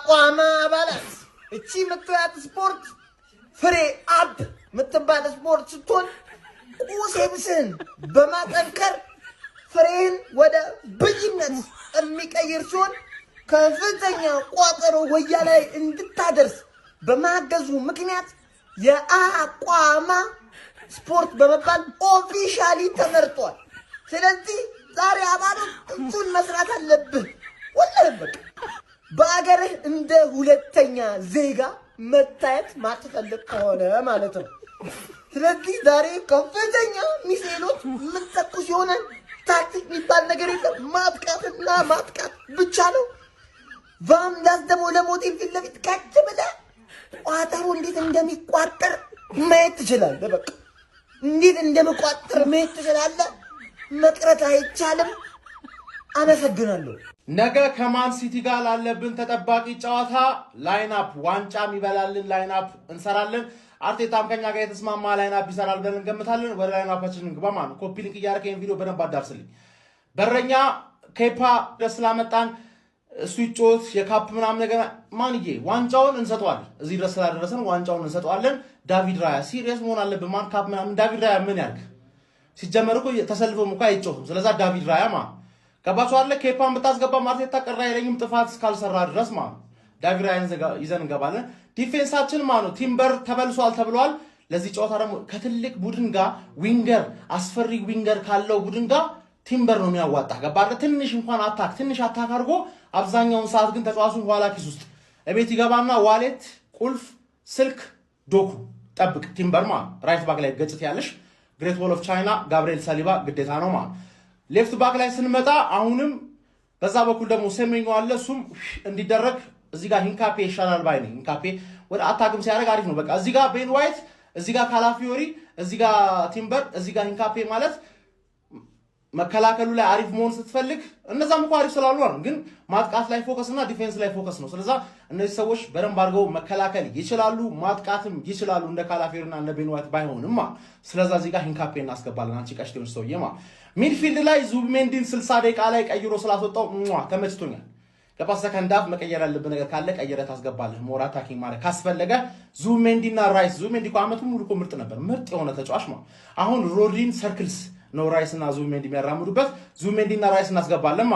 አቋማ አባላት እቺ ምትያት ስፖርት ፍሬ አብ ምትባል ስፖርት ስትሆን ቁሴብስን በማጠንከር ፍሬን ወደ ብይነት የሚቀይር ሲሆን ከፍተኛ ቋጠሮ ወያ ላይ እንድታደርስ በማገዙ ምክንያት የአቋማ ስፖርት በመባል ኦፊሻሊ ተመርጧል። ስለዚህ ዛሬ አባሎች እሱን መስራት አለብህ። ወላሂ በቃ በአገርህ እንደ ሁለተኛ ዜጋ መታየት ማትፈልግ ከሆነ ማለት ነው። ስለዚህ ዛሬ ከፍተኛ ሚሳኤሎች የምትተኩስ ሲሆን ታክቲክ የሚባል ነገር የለም። ማጥቃትና ማጥቃት ብቻ ነው። ቫምላስ ደግሞ ለሞቴል ፊት ለፊት ከች ብለህ ቋጠሮ እንዴት እንደሚቋጠር ማየት ትችላለህ። በቃ እንዴት እንደሚቋጠር ማየት ትችላለህ። መቅረት አይቻልም። አመሰግናለሁ። ነገ ከማን ሲቲ ጋር ላለብን ተጠባቂ ጨዋታ ላይናፕ ዋንጫ የሚበላልን ላይናፕ እንሰራለን። አርቴታም ከኛ ጋር የተስማማ ላይናፕ ይሰራል ብለን እንገምታለን። ወደ ላይናፓችን እንግባ ማለት ነው። ኮፒ ሊንክ እያደረከ ይሄን ቪዲዮ በደንብ አዳርስልኝ። በረኛ ኬፓ ደስ ስላመጣን እሱ ይጮት የካፕ ምናምን ነገር ማንዬ ዋንጫውን እንሰጠዋለን። እዚህ ድረስ ስላደረሰን ዋንጫውን እንሰጠዋለን። ዳቪድ ራያ ሲሪየስ መሆን አለብን። ማን ካፕ ምናምን ዳቪድ ራያ ምን ያርግ? ሲጀመር እኮ ተሰልፈው እንኳን አይጮህም። ስለዚህ ዳቪድ ራያ ገባችሁ አለ ኬፓን ብታስገባ አርቴታ ቀራ አይለኝም ጥፋት እስካልሰራ ድረስ ዳቪድ ራያን ይዘን እንገባለን። ዲፌንሳችን ቲምበር ተበልሷል ተብሏል። ለዚህ ጨዋታ ደግሞ ከትልቅ ቡድን ጋር ዊንገር አስፈሪ ዊንገር ካለው ቡድን ጋር ቲምበር ነው የሚያዋጣ። ገባለ ትንሽ እንኳን ትንሽ አታክ አድርጎ አብዛኛውን ሰዓት ግን ተጫዋቹን ኋላ ኪስ ውስጥ እቤት ይገባና ዋሌት፣ ቁልፍ፣ ስልክ፣ ዶኩ ጠብቅ። ቲምበር ራይት ባክ ላይ ገጭት ያለሽ ግሬት ዎል ኦፍ ቻይና ጋብሪኤል ሳሊባ ግዴታ ነው ሌፍት ባክ ላይ ስንመጣ አሁንም በዛ በኩል ደግሞ ሴሜኞ አለ። እሱም እንዲደረግ እዚህ ጋር ሂንካፔ ይሻላል ባይ ነኝ። ሂንካፔ ወደ አታክም ሲያደርግ አሪፍ ነው። በቃ እዚህ ጋር ቤን ዋይት፣ እዚህ ጋር ካላፊዮሪ፣ እዚህ ጋር ቲምበር፣ እዚህ ጋር ሂንካፔ ማለት መከላከሉ ላይ አሪፍ መሆን ስትፈልግ እነዛም እኮ አሪፍ ስላሉ ነው። ግን ማጥቃት ላይ ፎከስ እና ዲፌንስ ላይ ፎከስ ነው። ስለዚህ እነዚህ ሰዎች በደንብ አድርገው መከላከል ይችላሉ፣ ማጥቃትም ይችላሉ እንደ ካላፊዮሪና እንደ ቤን ዋይት ባይሆንም ስለዚህ እዚህ ጋር ሂንካፔ እናስገባለን። አንቺ ቀሽቴውን ሰውዬ ሚድፊልድ ላይ ዙቢሜንዲን 60 ደቂቃ ላይ ቀይሮ ስላስወጣው ተመችቶኛል። ለፓስ ሰከንድ አፍ መቀየር ያለብን ነገር ካለ ቀይረ ታስገባለህ። ሞር አታኪንግ ማለት ካስፈለገ ዙቢሜንዲና ራይስ ዙቢሜንዲ እኮ አመቱን ሙሉ እኮ ምርጥ ነበር። ምርጥ የሆነ ተጫዋች አሁን ሮድሪን ሰርክልስ ነው ራይስና ዙቢሜንዲ የሚያራምዱበት። ዙቢሜንዲና ራይስ እናስገባለን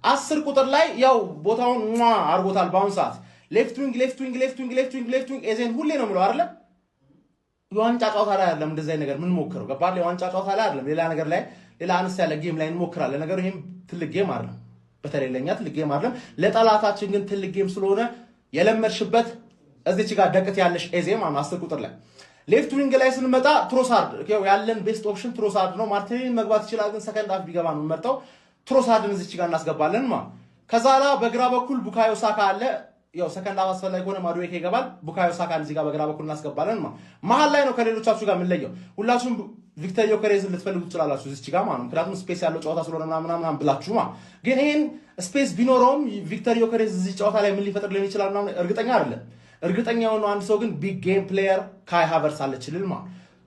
10 ቁጥር ላይ ያው ቦታውን አርጎታል። በአሁን ሰዓት ሌፍት ዊንግ ኤዜን ሁሌ ነው የምለው አይደለ? የዋንጫ ጨዋታ ላይ አይደለም እንደዚህ ነገር ምን ሞክረው ገባል። የዋንጫ ጨዋታ ላይ አይደለም ሌላ ነገር ላይ ሌላ አነስ ያለ ጌም ላይ እንሞክራለን። ነገሩ ይሄም ትልቅ ጌም አይደለም፣ በተለይ ለኛ ትልቅ ጌም አይደለም። ለጠላታችን ግን ትልቅ ጌም ስለሆነ የለመድሽበት እዚች ጋር ደቅት ያለሽ ኤዜ 10 ቁጥር ላይ ሌፍት ዊንግ ላይ ስንመጣ ትሮሳርድ ያለን ቤስት ኦፕሽን ትሮሳርድ ነው። ማርቲኔሊን መግባት ይችላል፣ ግን ሰከንድ አፍ ቢገባ ነው የምመርጠው። ትሮሳርድን እዚች ጋር እናስገባለን ከዛላ በግራ በኩል ቡካዮ ሳካ አለ። ያው ሰከንድ አፍ አስፈላጊ ሆነ ማዱዌኬ ይገባል። ቡካዮ ሳካን እዚህ ጋር በግራ በኩል እናስገባለን መሀል ላይ ነው ከሌሎቻችሁ ጋር የምንለየው። ሁላችሁም ቪክተር ዮከሬዝ ልትፈልጉ ትችላላችሁ እዚህ ጋር ምክንያቱም ስፔስ ያለው ጨዋታ ስለሆነ ምናምን ብላችሁ ግን ይሄን ስፔስ ቢኖረውም ቪክተር ዮከሬዝ እዚህ ጨዋታ ላይ ምን ሊፈጥርልን ይችላል እርግጠኛ አይደለም። እርግጠኛ የሆነው አንድ ሰው ግን ቢግ ጌም ፕሌየር ካይ ሃቨርስ አለችልል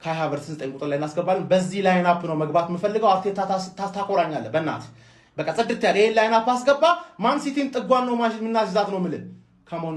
ካይ ሃቨርስ 9 ቁጥር ላይ እናስገባለን። በዚህ ላይን አፕ ነው መግባት የምፈልገው። አርቴታ ታቆራኛለህ በእናትህ በቃ ጽድት ያለ ይሄን ላይን አፕ አስገባ። ማን ሲቲን ጥጓን ነው ማሽን ምናዝዛት ነው ምልል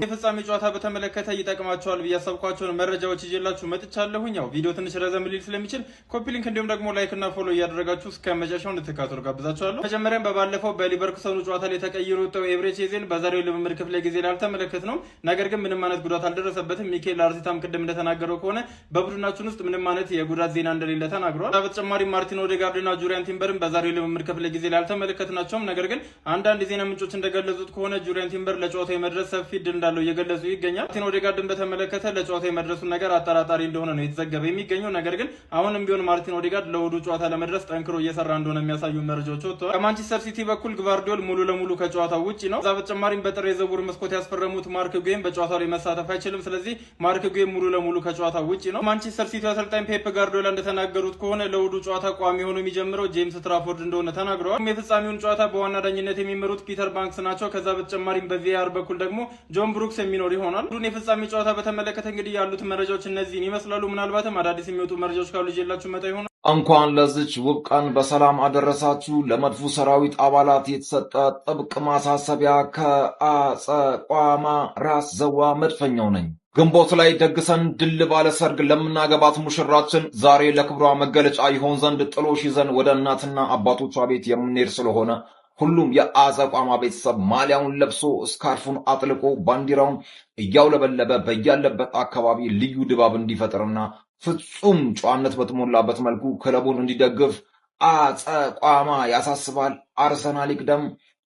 የፍጻሜ ጨዋታ በተመለከተ ይጠቅማቸዋል ብዬ ያሰብኳቸውን መረጃዎች ይዤላችሁ መጥቻለሁኝ። ያው ቪዲዮ ትንሽ ረዘም ሊል ስለሚችል ኮፒ ሊንክ እንዲሁም ደግሞ ላይክ እና ፎሎ እያደረጋችሁ እስከ መጨረሻው እንድትከታተሉ ጋብዛችኋለሁ። መጀመሪያም በባለፈው በሊቨርኩሰኑ ጨዋታ ላይ ተቀይሮ ወጣው ኤቨሬቺ ኤዜን በዛሬው ልምምድ ክፍለ ጊዜ ላይ አልተመለከትነው። ነገር ግን ምንም አይነት ጉዳት አልደረሰበትም። ሚኬል አርቴታም ቅድም እንደተናገረው ከሆነ በቡድናችን ውስጥ ምንም አይነት የጉዳት ዜና እንደሌለ ተናግሯል። በተጨማሪ ማርቲን ኦዴጋርድ እና ጁሪያን ቲምበርን በዛሬው ልምምድ ክፍለ ጊዜ ላይ አልተመለከትናቸውም። ነገር ግን አንዳንድ የዜና ምንጮች እንደገለጹት ከሆነ ጁሪያን ቲምበር ለጨዋታው የመድረስ ሰፊ ዕድል እንዳለው እየገለጹ ይገኛል። ማርቲን ኦዴጋርድን በተመለከተ ለጨዋታው የመድረሱን ነገር አጠራጣሪ እንደሆነ ነው የተዘገበ የሚገኘው። ነገር ግን አሁንም ቢሆን ማርቲን ኦዴጋርድ ለውዱ ጨዋታ ለመድረስ ጠንክሮ እየሰራ እንደሆነ የሚያሳዩ መረጃዎች ወጥተዋል። ከማንቸስተር ሲቲ በኩል ግቫርዲዮል ሙሉ ለሙሉ ከጨዋታው ውጪ ነው። እዛ በተጨማሪም በጥር የዝውውር መስኮት ያስፈረሙት ማርክ ጉዌም በጨዋታው ላይ መሳተፍ አይችልም። ስለዚህ ማርክ ጉዌም ሙሉ ለሙሉ ከጨዋታው ውጪ ነው። ማንቸስተር ሲቲ አሰልጣኝ ፔፕ ጋርዲዮላ እንደተናገሩት ከሆነ ለውዱ ጨዋታ ቋሚ ሆኖ የሚጀምረው ጄምስ ትራፎርድ እንደሆነ ተናግረዋል። የፍጻሜውን ጨዋታ በዋና ዳኝነት የሚመሩት ፒተር ባንክስ ናቸው። ከዛ በተጨማሪም በቪአር በኩል ደግሞ ጆን ብሩክስ የሚኖር ይሆናል። የፍጻሜ ጨዋታ በተመለከተ እንግዲህ ያሉት መረጃዎች እነዚህን ይመስላሉ። ምናልባትም አዳዲስ የሚወጡ መረጃዎች ካሉ ይዤላችሁ መጣ ይሆናል። እንኳን ለዚች ውብ ቀን በሰላም አደረሳችሁ። ለመድፉ ሰራዊት አባላት የተሰጠ ጥብቅ ማሳሰቢያ ከአጸቋማ ራስ ዘዋ መድፈኛው ነኝ። ግንቦት ላይ ደግሰን ድል ባለ ሰርግ ለምናገባት ሙሽራችን ዛሬ ለክብሯ መገለጫ ይሆን ዘንድ ጥሎሽ ይዘን ወደ እናትና አባቶቿ ቤት የምንሄድ ስለሆነ ሁሉም የአጸቋማ ቤተሰብ ማሊያውን ለብሶ ስካርፉን አጥልቆ ባንዲራውን እያውለበለበ በያለበት አካባቢ ልዩ ድባብ እንዲፈጥርና ፍጹም ጨዋነት በተሞላበት መልኩ ክለቡን እንዲደግፍ አጸቋማ ያሳስባል። አርሰናል ይቅደም፣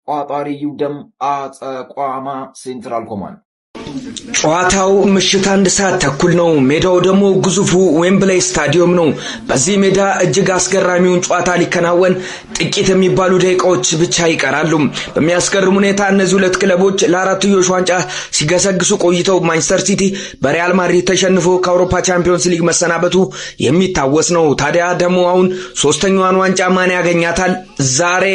ቋጣሪ ይውደም። አጸቋማ ሴንትራል ኮማንድ። ጨዋታው ምሽት 1 ሰዓት ተኩል ነው። ሜዳው ደግሞ ግዙፉ ዌምብሌይ ስታዲየም ነው። በዚህ ሜዳ እጅግ አስገራሚውን ጨዋታ ሊከናወን ጥቂት የሚባሉ ደቂቃዎች ብቻ ይቀራሉ። በሚያስገርም ሁኔታ እነዚህ ሁለት ክለቦች ለአራትዮሽ ዋንጫ ሲገሰግሱ ቆይተው ማንቸስተር ሲቲ በሪያል ማድሪድ ተሸንፎ ከአውሮፓ ቻምፒዮንስ ሊግ መሰናበቱ የሚታወስ ነው። ታዲያ ደግሞ አሁን ሶስተኛዋን ዋንጫ ማን ያገኛታል? ዛሬ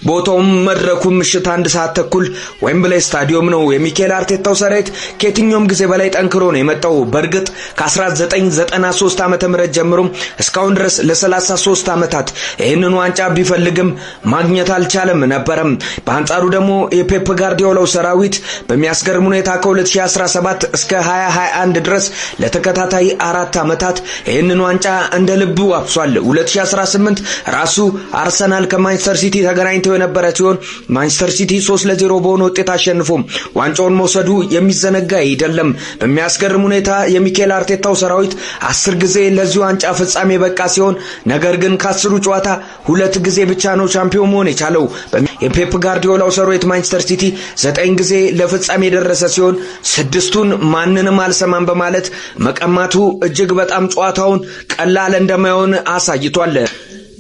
ቦታውም መድረኩም ምሽት 1 ሰዓት ተኩል ዌምብሌይ ስታዲየም ነው። የሚኬል አርቴታው ሰራዊት ከየትኛውም ጊዜ በላይ ጠንክሮ ነው የመጣው። በእርግጥ ከ1993 ዓመተ ምህረት ጀምሮ እስካሁን ድረስ ለ33 ዓመታት ይህንን ዋንጫ ቢፈልግም ማግኘት አልቻለም ነበርም። በአንጻሩ ደግሞ የፔፕ ጋርዲዮላው ሰራዊት በሚያስገርም ሁኔታ ከ2017 እስከ 2021 ድረስ ለተከታታይ 4 ዓመታት ይህንን ዋንጫ እንደ ልቡ አፍሷል። 2018 ራሱ አርሰናል ከማንቸስተር ሲቲ ተገናኝተው የነበረ ሲሆን ማንቸስተር ሲቲ 3-0 በሆነ ውጤት አሸንፎ ዋንጫውን መውሰዱ የሚዘነጋ አይደለም። በሚያስገርም ሁኔታ የሚኬል አርቴታው ሰራዊት 10 ጊዜ ለዚህ ዋንጫ ፍጻሜ በቃ ሲሆን ነገር ግን ከ10ሩ ጨዋታ 2 ጊዜ ብቻ ነው ቻምፒዮን መሆን የቻለው። የፔፕ ጋርዲዮላው ሰራዊት ማንቸስተር ሲቲ 9 ጊዜ ለፍጻሜ የደረሰ ሲሆን 6ቱን ማንንም አልሰማም በማለት መቀማቱ እጅግ በጣም ጨዋታውን ቀላል እንደማይሆን አሳይቷል።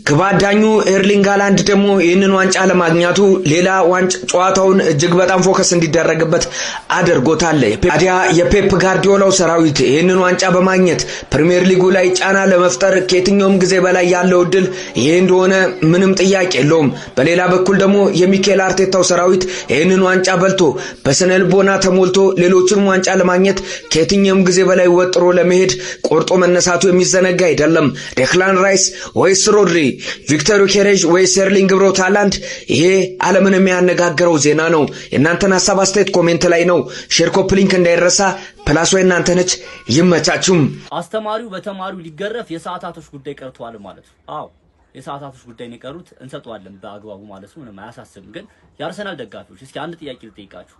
ግባዳኙ ኤርሊንግ ሃላንድ ደግሞ ይህንን ዋንጫ ለማግኘቱ ሌላ ዋንጫ ጨዋታውን እጅግ በጣም ፎከስ እንዲደረግበት አድርጎታል። ታዲያ የፔፕ ጋርዲዮላው ሰራዊት ይህንን ዋንጫ በማግኘት ፕሪሚየር ሊጉ ላይ ጫና ለመፍጠር ከየትኛውም ጊዜ በላይ ያለው እድል ይሄ እንደሆነ ምንም ጥያቄ የለውም። በሌላ በኩል ደግሞ የሚኬል አርቴታው ሰራዊት ይህንን ዋንጫ በልቶ በስነልቦና ተሞልቶ ሌሎችንም ዋንጫ ለማግኘት ከየትኛውም ጊዜ በላይ ወጥሮ ለመሄድ ቆርጦ መነሳቱ የሚዘነጋ አይደለም። ዴክላን ራይስ ወይስ ሮድሪ፣ ቪክተር ዮኬሬሽ ወይስ ኤርሊንግ ብራውት ሃላንድ? ይሄ ዓለምን የሚያነጋግረው ዜና ነው። የእናንተን ሐሳብ አስተያየት ኮሜንት ላይ ነው። ሼር ኮፒ ሊንክ እንዳይረሳ። ፕላስ ወይ እናንተ ነች። ይመቻችሁም። አስተማሪው በተማሪው ሊገረፍ የሰዓታቶች ጉዳይ ቀርቷል ማለት ነው። አዎ የሰዓታቶች ጉዳይ ነው የቀሩት። እንሰጣለን በአግባቡ ማለት ነው። ምንም አያሳስብም። ግን የአርሰናል ደጋፊዎች እስኪ አንድ ጥያቄ ልጠይቃችሁ።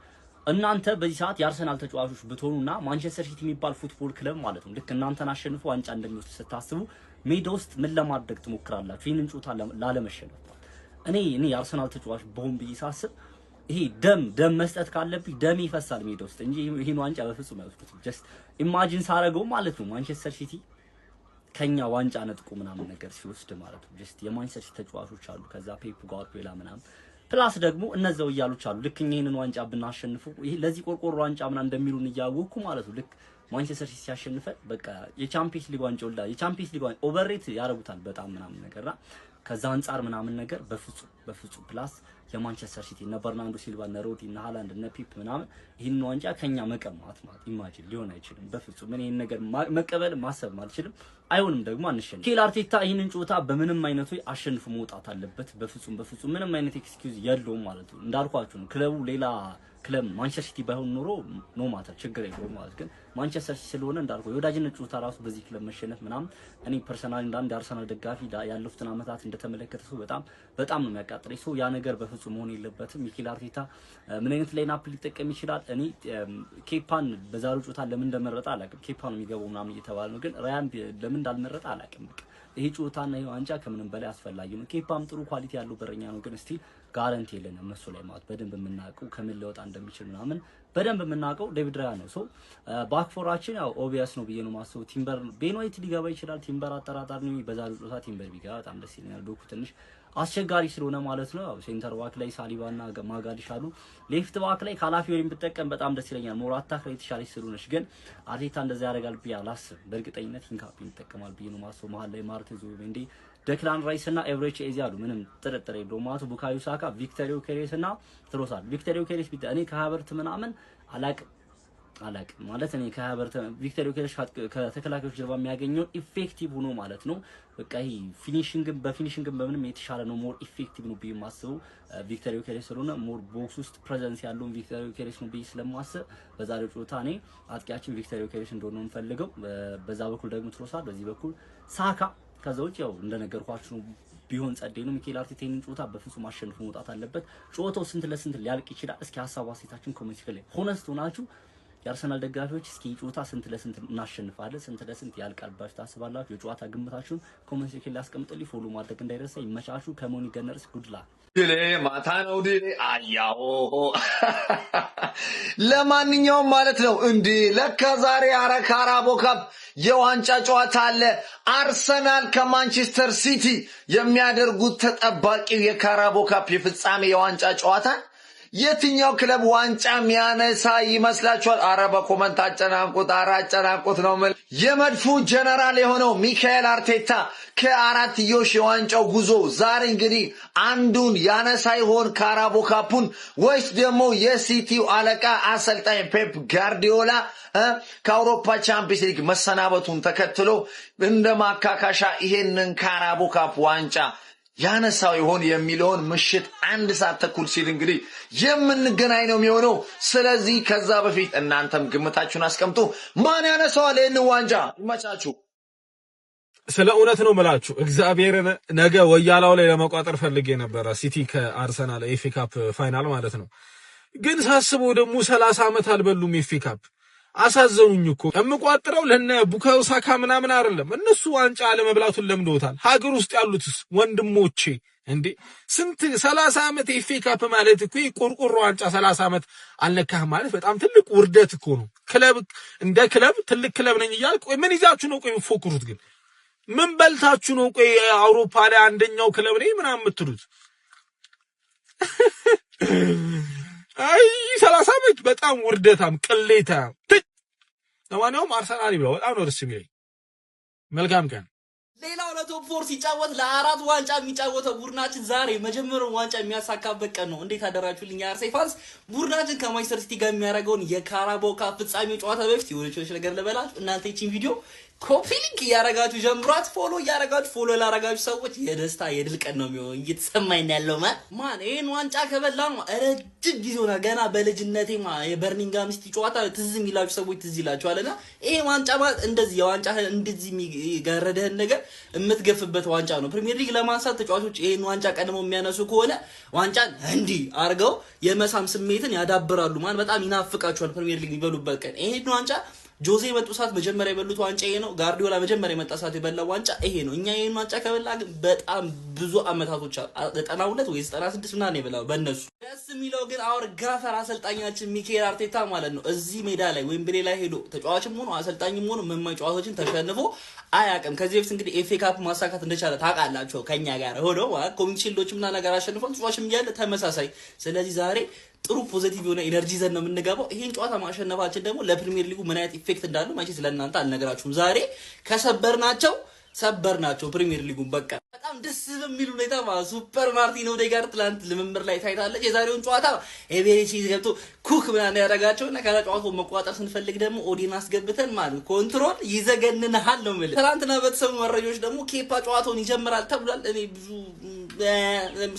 እናንተ በዚህ ሰዓት የአርሰናል ተጫዋቾች ብትሆኑና ማንቸስተር ሲቲ የሚባል ፉትቦል ክለብ ማለት ነው ልክ እናንተን አሸንፎ ዋንጫ እንደሚወስድ ስታስቡ ሜዳ ውስጥ ምን ለማድረግ ትሞክራላችሁ? ይህንን ጨዋታ ላለመሸነፍ። እኔ የአርሰናል ተጫዋች በሆን ብዬ ሳስብ ይሄ ደም መስጠት ካለብኝ ደም ይፈሳል ሜዳ ውስጥ እንጂ ይሄን ዋንጫ በፍጹም አይወስዱትም። ጀስት ኢማጂን ሳረገው ማለት ነው ማንቸስተር ሲቲ ከኛ ዋንጫ ነጥቆ ምናምን ነገር ሲወስድ ማለት ነው። ጀስት የማንቸስተር ሲቲ ተጫዋቾች አሉ፣ ከዛ ፔፕ ጋርዲዮላ ምናምን ፕላስ ደግሞ እነዛው እያሉች አሉ ልክ ይሄንን ዋንጫ ብናሸንፉ ይሄ ለዚህ ቆርቆሮ ዋንጫ ምናምን እንደሚሉን እያወኩ ማለት ነው ልክ ማንቸስተር ሲቲ ሲያሸንፈ በቃ የቻምፒየንስ ሊግ ዋንጫ ወልዳ የቻምፒየንስ ሊግ ዋንጫ ኦቨርሬት ያረጉታል በጣም ምናምን ነገርና ከዛ አንፃር ምናምን ነገር በፍጹም ፕላስ የማንቸስተር ሲቲ እነ በርናንዶ ሲልቫ እነ ሮዲ እነ ሃላንድ እነ ፒፕ ምናምን ይሄን ዋንጫ ከኛ መቀማት ማለት ኢማጂን ሊሆን አይችልም። በፍጹም ምን ይሄን ነገር መቀበል ማሰብ አልችልም። አይሆንም ደግሞ አንሸነፍ። ሚኬል አርቴታ ይሄንን ጨዋታ በምንም አይነቱ አሸንፎ መውጣት አለበት። በፍጹም ምንም አይነት ኤክስኪዩዝ የለውም ማለት ነው። እንዳልኳችሁ ነው ክለቡ ሌላ ክለብ ማንቸስተር ሲቲ ባይሆን ኖሮ ኖ ማተር ችግር የለውም ማለት ግን ማንቸስተር ሲቲ ስለሆነ እንዳልኩ የወዳጅነት ጨዋታ ራሱ በዚህ ክለብ መሸነፍ ምናምን እኔ ፐርሰናሊ እንደ አርሰናል ደጋፊ ያለፉትን አመታት እንደተመለከተ ሰው በጣም ነው የሚያቃጥለኝ። ሰው ያ ነገር በፍጹም መሆን የለበትም። ሚኬል አርቴታ ምን አይነት ላይናፕ ሊጠቀም ይችላል? እኔ ኬፓን በዛሬው ጨዋታ ለምን እንደመረጠ አላውቅም። ኬፓ ነው የሚገባው ምናምን እየተባለ ነው፣ ግን ራያን ለምን እንዳልመረጠ አላውቅም። ይሄ ጨዋታና ይሄ ዋንጫ ከምንም በላይ አስፈላጊ ነው። ኬፓም ጥሩ ኳሊቲ ያለው በረኛ ነው፣ ግን ስቲል ጋራንቲ የለንም እነሱ ላይ ማለት በደንብ የምናውቀው ከምን ሊወጣ እንደሚችል ምናምን በደንብ የምናውቀው ዴቪድ ራያ ነው። ሶ ባክፎራችን ያው ኦቢያስ ነው ብዬ ነው ማስበው። ቲምበር ቤኖይት ሊገባ ይችላል። ቲምበር አጠራጣሪ ነው። በዛሬው ጨዋታ ቲምበር ቢገባ በጣም ደስ ይለኛል። ዶኩ ትንሽ አስቸጋሪ ስለሆነ ማለት ነው። ሴንተር ባክ ላይ ሳሊባና ማጋሊሽ አሉ። ሌፍት ባክ ላይ ካላፊዮሪን ብትጠቀም በጣም ደስ ይለኛል። ሞራታ ላይ የተሻለች ስለሆነች፣ ግን አርቴታ እንደዛ ያደርጋል ብዬ አላስብም። በእርግጠኝነት ሂንካፒን ይጠቀማል ብዬ ነው ማስበው። መሀል ላይ ማርቲን ዙቢሜንዲ፣ ዴክላን ራይስ እና ኤቨሬቺ ኤዜ አሉ። ምንም ጥርጥር የለውም ማለት ቡካዮ ሳካ፣ ቪክተር ዮኬሬስ እና ትሮሳርድ። ቪክተር ዮኬሬስ እኔ ከሀበርት ምናምን አላቅም ማለት እኔ ቪክተር ዮኬሬሽ ከተከላካዮች ጀርባ የሚያገኘው ኢፌክቲቭ ሆኖ ማለት ነው። በቃ ይሄ ፊኒሺንግ በምንም የተሻለ ነው ሞር ኢፌክቲቭ ነው ብዬ ማስበው ቪክተር ዮኬሬሽ ስለሆነ ሞር ቦክስ ውስጥ ፕሬዘንስ ያለው ቪክተር ዮኬሬሽ ነው ብዬ ስለማስብ በዛሬው ጨዋታ እኔ አጥቂያችን ቪክተር ዮኬሬሽ እንደሆነ ነው የምፈልገው። በዛ በኩል ደግሞ ትሮሳርድ፣ በዚህ በኩል ሳካ። ከዛ ውጭ ያው እንደነገርኳችሁ ነው ቢሆን ጸደይ ነው። ሚኬል አርቴታ ይህንን ጨዋታ በፍጹም አሸንፎ መውጣት አለበት። ጨዋታው ስንት ለስንት ሊያልቅ ይችላል? እስኪ ሀሳብ አስተያየታችሁን ኮሜንት ላይ ሆነስት ሆናችሁ የአርሰናል ደጋፊዎች እስኪ ጨዋታ ስንት ለስንት እናሸንፋለን፣ ስንት ለስንት ያልቃል ብላችሁ ታስባላችሁ? የጨዋታ ግምታችሁን ኮሜንት ላይ አስቀምጡልኝ። ፎሎ ማድረግ እንዳይረሳ። ይመቻችሁ። ከሞኒ ገነርስ ጉድላ ድሌ ማታ ነው ድሌ አያው ለማንኛውም ማለት ነው እንዴ ለካ ዛሬ ካራቦ ካፕ የዋንጫ ጨዋታ አለ። አርሰናል ከማንቸስተር ሲቲ የሚያደርጉት ተጠባቂው የካራቦ ካፕ የፍጻሜ የዋንጫ ጨዋታ የትኛው ክለብ ዋንጫ የሚያነሳ ይመስላችኋል? አረ በኮመንት አጨናንቁት ነው ማለት። የመድፉ ጀነራል የሆነው ሚካኤል አርቴታ ከአራትዮሽ የዋንጫው ጉዞ ዛሬ እንግዲህ አንዱን ያነሳ ይሆን ካራቦ ካፑን ወይስ ደግሞ የሲቲው አለቃ አሰልጣኝ ፔፕ ጋርዲዮላ ከአውሮፓ ቻምፒየንስ ሊግ መሰናበቱን ተከትሎ እንደ ማካካሻ ይሄንን ካራቦ ካፕ ዋንጫ ያነሳው ይሆን የሚለውን ምሽት 1:30 ሲል እንግዲህ የምንገናኝ ነው የሚሆነው። ስለዚህ ከዛ በፊት እናንተም ግምታችሁን አስቀምጡ። ማን ያነሳዋል ይሄንን ዋንጫ? ይመቻችሁ። ስለ እውነት ነው የምላችሁ እግዚአብሔርን ነገ ወያላው ላይ ለመቋጠር ፈልጌ ነበር ሲቲ ከአርሰናል ኤፍ ኤ ካፕ ፋይናል ማለት ነው። ግን ሳስበው ደግሞ 30 ዓመት አልበሉም ኤፍ ኤ ካፕ። አሳዘኑኝ እኮ። የምቋጥረው ለነ ቡካዮ ሳካ ምናምን አይደለም። እነሱ ዋንጫ ለመብላቱን ለምዶታል። ሀገር ውስጥ ያሉትስ ወንድሞቼ እንዴ ስንት 30 ዓመት ኤፍ ኤ ካፕ ማለት እኮ ቆርቆሮ ዋንጫ 30 ዓመት አልነካህ ማለት በጣም ትልቅ ውርደት እኮ ነው። ክለብ እንደ ክለብ ትልቅ ክለብ ነኝ እያል ቆይ ምን ይዛችሁ ነው ቆይ የምትፎክሩት? ግን ምን በልታችሁ ነው ቆይ አውሮፓ ላይ አንደኛው ክለብ ነኝ ምናምን የምትሉት? አይ 30 ዓመት በጣም ውርደታም ቅሌታ። ለማንኛውም አርሰናል ይብለው በጣም ነው ደስ የሚለኝ። መልካም ቀን። ሌላው ለቶፕ 4 ሲጫወት ለአራት ዋንጫ የሚጫወተው ቡድናችን ዛሬ መጀመሪያውን ዋንጫ የሚያሳካበት ቀን ነው። እንዴት አደራችሁልኝ የአርሰናል ፋንስ? ቡድናችን ከማንቸስተር ሲቲ ጋር የሚያደርገውን የካራባኦ ካፕ ፍጻሜ ጨዋታ በፊት የሆነች ነገር ልበላችሁ። እናንተ ይቺን ቪዲዮ ኮፒ ሊንክ ያረጋችሁ ጀምሯት፣ ፎሎ ያረጋችሁ፣ ፎሎ ላረጋችሁ ሰዎች የደስታ የድል ቀን ነው የሚሆነው። እየተሰማኝ ያለው ማን ይሄን ዋንጫ ከበላን ረጅም ጊዜ ሆነ። ገና በልጅነቴ የበርሚንግሃም ሲቲ ጨዋታ ትዝ የሚላችሁ ሰዎች ትዝ ይላችኋልና ይሄ ዋንጫ ማለት እንደዚህ የዋንጫ እንደዚህ የሚገረደህን ነገር የምትገፍበት ዋንጫ ነው። ፕሪሚየር ሊግ ለማንሳት ተጫዋቾች ይሄን ዋንጫ ቀድመው የሚያነሱ ከሆነ ዋንጫን እንዲህ አርገው የመሳም ስሜትን ያዳብራሉ። በጣም ይናፍቃቸዋል ፕሪሚየር ሊግ የሚበሉበት ቀን። ይሄን ዋንጫ ጆዜ መጡ ሰዓት መጀመሪያ የበሉት ዋንጫ ይሄ ነው። ጋርዲዮላ መጀመሪያ የመጣ ሰዓት የበላው ዋንጫ ይሄ ነው። እኛ ይሄን ዋንጫ ከበላ ግን በጣም ብዙ አመታቶች 92 ወይ 96 ምናምን የበላው በእነሱ። ደስ የሚለው ግን አወር ጋፈር አሰልጣኛችን ሚኬል አርቴታ ማለት ነው እዚህ ሜዳ ላይ ወይም በሌላ ሄዶ ተጫዋችም ሆኖ አሰልጣኝም ሆኖ መማይ ጨዋታዎችን ተሸንፎ አያውቅም። ከዚህ በፊት እንግዲህ ኤፍ ኤ ካፕ ማሳካት እንደቻለ ታውቃላችሁ። ከኛ ጋር ሆኖ ኮሚኒቲ ሺልዶች ምናምን ነገር አሸንፏል። ተጫዋችም እያለ ተመሳሳይ። ስለዚህ ዛሬ ጥሩ ፖዚቲቭ የሆነ ኤነርጂ ዘን ነው የምንገባው። ይሄን ጨዋታ ማሸነፋችን ደግሞ ለፕሪሚየር ሊጉ ምን አይነት ኢፌክት እንዳለው ማቼ ስለእናንተ አልነግራችሁም። ዛሬ ሰበርናቸው ፕሪሚየር ሊጉን በቃ በጣም ደስ በሚል ሁኔታ ሱፐር ማርቲን ኦዴጋርድ ትላንት ልምምር ላይ ታይታለች። የዛሬውን ጨዋታ ኤቤሬቺ ገብቶ ኩክ ምናምን ያደረጋቸውና ከዛ ጨዋታው መቋጠር ስንፈልግ ደግሞ ኦዲን አስገብተን ማለት ኮንትሮል ይዘገንናል ነው ማለት። ትላንትና በተሰሙ መረጃዎች ደግሞ ኬፓ ጨዋታውን ይጀምራል ተብሏል። እኔ ብዙ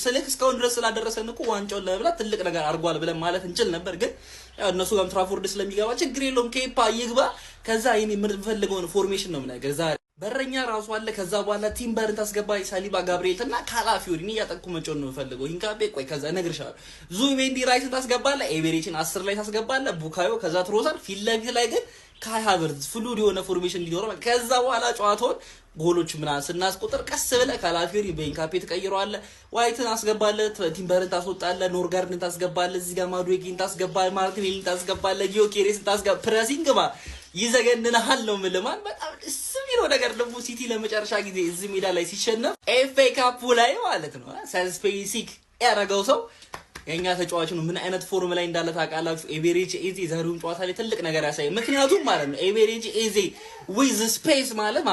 ስለክ እስካሁን ድረስ ስላደረሰን እኮ ዋንጫውን ለመብላት ትልቅ ነገር አድርጓል ብለን ማለት እንችል ነበር። ግን ያው እነሱ ጋር ትራፎርድ ስለሚገባ ችግር የለውም። ኬፓ ይግባ። ከዛ እኔ የምፈልገውን ፎርሜሽን ነው የምናገር። ዛሬ በረኛ ራሱ አለ። ከዛ በኋላ ቲምበርን ታስገባ፣ ሳሊባ ጋብሪኤልና ካላፊዮሪኒ ያጠቁ መጮን ነው የምፈልገው። ሂንካፔ ቆይ ከዛ እነግርሻለሁ። ዙቢሜንዲ ራይትን ታስገባለ፣ ኤቤሬቺን 10 ላይ ታስገባለ፣ ቡካዮ ከዛ ትሮሳር ፊት ለፊት ላይ ግን ካይ ሃቨርትዝ ፍሉድ የሆነ ፎርሜሽን እንዲኖር። ከዛ በኋላ ጨዋታውን ጎሎች ምናምን ስናስቆጥር ቀስ ብለህ ካላፊዮሪ በሂንካፔ ተቀይሯል። ዋይትን አስገባለ፣ ቲምበርን ታስወጣለ፣ ኖርጋርድን ታስገባለ፣ እዚህ ጋር ማዱዌኪን ታስገባለ፣ ማርቲኔሊን ታስገባለ፣ ጊዮኬሬስን ታስገባ። ፕሬሲንግ ይዘገንናል ነው የምልህ። በጣም ደስ የሚለው ነገር ደግሞ ሲቲ ለመጨረሻ ጊዜ እዚህ ሜዳ ላይ ሲሸነፍ ኤፍ ኤ ካፑ ላይ ማለት ነው ሰስፔንሲክ ያረጋው ሰው የኛ ተጫዋች ነው። ምን አይነት ፎርም ላይ እንዳለ ታውቃላችሁ? ኤቤሬቺ ኤዜ ዛሬውን ጨዋታ ላይ ትልቅ ነገር ያሳይ። ምክንያቱም ማለት ነው ኤቤሬቺ ኤዜ ዊዝ ስፔስ ማለት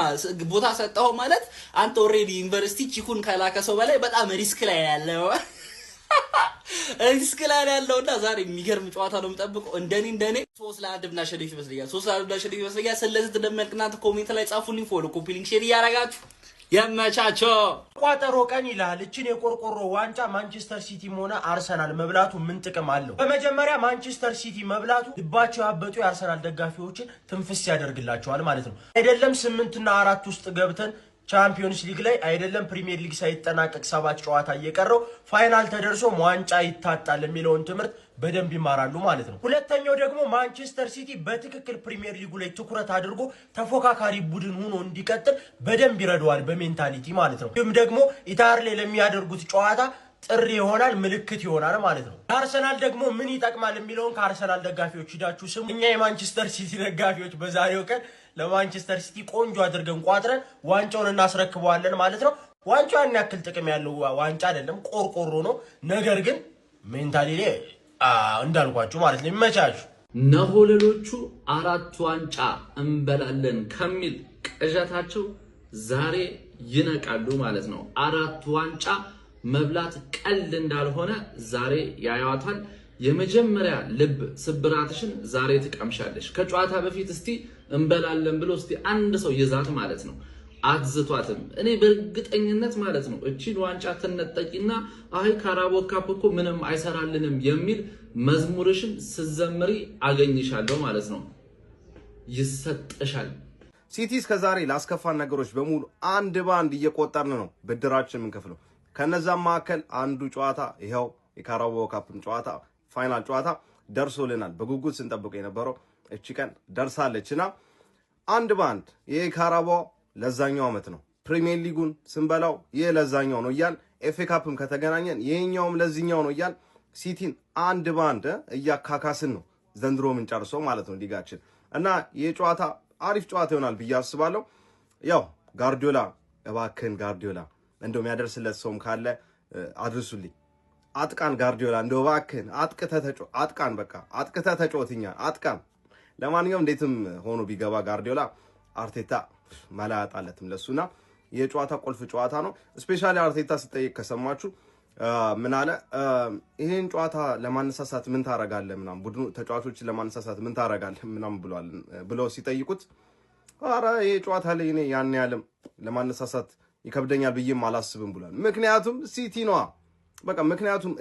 ቦታ ሰጣው ማለት አንተ ኦሬዲ ዩኒቨርሲቲ ቺኩን ካላከሰው በላይ በጣም ሪስክ ላይ ያለው ሪስክ ላይ ያለውና ዛሬ የሚገርም ጨዋታ ነው የምጠብቀው። እንደኔ 3-1 ብናሸንፍ ይመስለኛል። 3-1 ብናሸንፍ ይመስለኛል። ስለዚህ እንደሚያልቅ እናንተ ኮሜንት ላይ ጻፉልኝ። ፎሎ ኮፒ ሊንክ ሼር እያደረጋችሁ የመቻቸው ቋጠሮ ቀን ይላል። እቺን የቆርቆሮ ዋንጫ ማንቸስተር ሲቲም ሆነ አርሰናል መብላቱ ምን ጥቅም አለው? በመጀመሪያ ማንቸስተር ሲቲ መብላቱ ልባቸው ያበጡ የአርሰናል ደጋፊዎችን ትንፍስ ያደርግላቸዋል ማለት ነው። አይደለም 8 እና 4 ውስጥ ገብተን ቻምፒዮንስ ሊግ ላይ አይደለም ፕሪሚየር ሊግ ሳይጠናቀቅ 7 ጨዋታ እየቀረው ፋይናል ተደርሶ ዋንጫ ይታጣል የሚለውን ትምህርት በደንብ ይማራሉ ማለት ነው። ሁለተኛው ደግሞ ማንቸስተር ሲቲ በትክክል ፕሪሚየር ሊጉ ላይ ትኩረት አድርጎ ተፎካካሪ ቡድን ሆኖ እንዲቀጥል በደንብ ይረዳዋል በሜንታሊቲ ማለት ነው። ይህም ደግሞ ኢታር ላይ ለሚያደርጉት ጨዋታ ጥሪ ይሆናል፣ ምልክት ይሆናል ማለት ነው። አርሰናል ደግሞ ምን ይጠቅማል የሚለውን ከአርሰናል ደጋፊዎች ሂዳችሁ ስሙ። እኛ የማንቸስተር ሲቲ ደጋፊዎች በዛሬው ቀን ለማንቸስተር ሲቲ ቆንጆ አድርገን ቋጥረን ዋንጫውን እናስረክበዋለን ማለት ነው። ዋንጫው ያን ያክል ጥቅም ያለው ዋንጫ አይደለም፣ ቆርቆሮ ነው። ነገር ግን ሜንታሊ ላይ እንዳልኳችሁ ማለት ነው። ይመቻችሁ። ነሆለሎቹ 4 ዋንጫ እንበላለን ከሚል ቅዠታቸው ዛሬ ይነቃሉ ማለት ነው። 4 ዋንጫ መብላት ቀልድ እንዳልሆነ ዛሬ ያያዋታል። የመጀመሪያ ልብ ስብራትሽን ዛሬ ትቀምሻለሽ። ከጨዋታ በፊት እስቲ እንበላለን ብሎ እስቲ አንድ ሰው ይዛት ማለት ነው። አትዝቷትም። እኔ በእርግጠኝነት ማለት ነው እቺን ዋንጫ ትነጠቂና አይ ካራቦ ካፕ እኮ ምንም አይሰራልንም የሚል መዝሙርሽን ስዘምሪ አገኝሻለሁ ማለት ነው። ይሰጥሻል። ሲቲ እስከዛሬ ላስከፋን ነገሮች በሙሉ አንድ ባንድ እየቆጠርን ነው ብድራችን የምንከፍለው። ከነዛም መካከል አንዱ ጨዋታ ይሄው የካራቦ ካፕም ጨዋታ ፋይናል ጨዋታ ደርሶልናል። በጉጉት ስንጠብቀው የነበረው እቺ ቀን ደርሳለችና አንድ ባንድ ይሄ ካራቦ ለዛኛው አመት ነው፣ ፕሪሚየር ሊጉን ስንበላው ይሄ ለዛኛው ነው እያል ኤፍኤ ካፕም ከተገናኘን ይሄኛውም ለዚህኛው ነው እያል ሲቲን አንድ ባንድ እያካካስን ነው ዘንድሮ ምን ጨርሰው ማለት ነው ሊጋችን። እና ይሄ ጨዋታ አሪፍ ጨዋታ ይሆናል ብዬ አስባለሁ። ያው ጋርዲዮላ እባክህን ጋርዲዮላ እንደው የሚያደርስለት ሰውም ካለ አድርሱልኝ። አጥቃን ጋርዲዮላ እንደው እባክህን አጥቃን በቃ አጥቅተህ ተጫወትኛ አጥቃን። ለማንኛውም እንዴትም ሆኖ ቢገባ ጋርዲዮላ አርቴታ መላ ያጣለትም ለሱና የጨዋታ ቁልፍ ጨዋታ ነው። ስፔሻሊ አርቴታ ሲጠይቅ ከሰማችሁ ምን አለ? ይሄን ጨዋታ ለማነሳሳት ምን ታረጋለህ ምናምን ቡድኑ ተጫዋቾችን ለማነሳሳት ምን ታረጋለህ ምናምን ብለው ሲጠይቁት ኧረ ይሄ ጨዋታ ላይ እኔ ያን ያለም ለማነሳሳት ይከብደኛል ብዬም አላስብም ብሏል። ምክንያቱም ሲቲ ነዋ በቃ። ምክንያቱም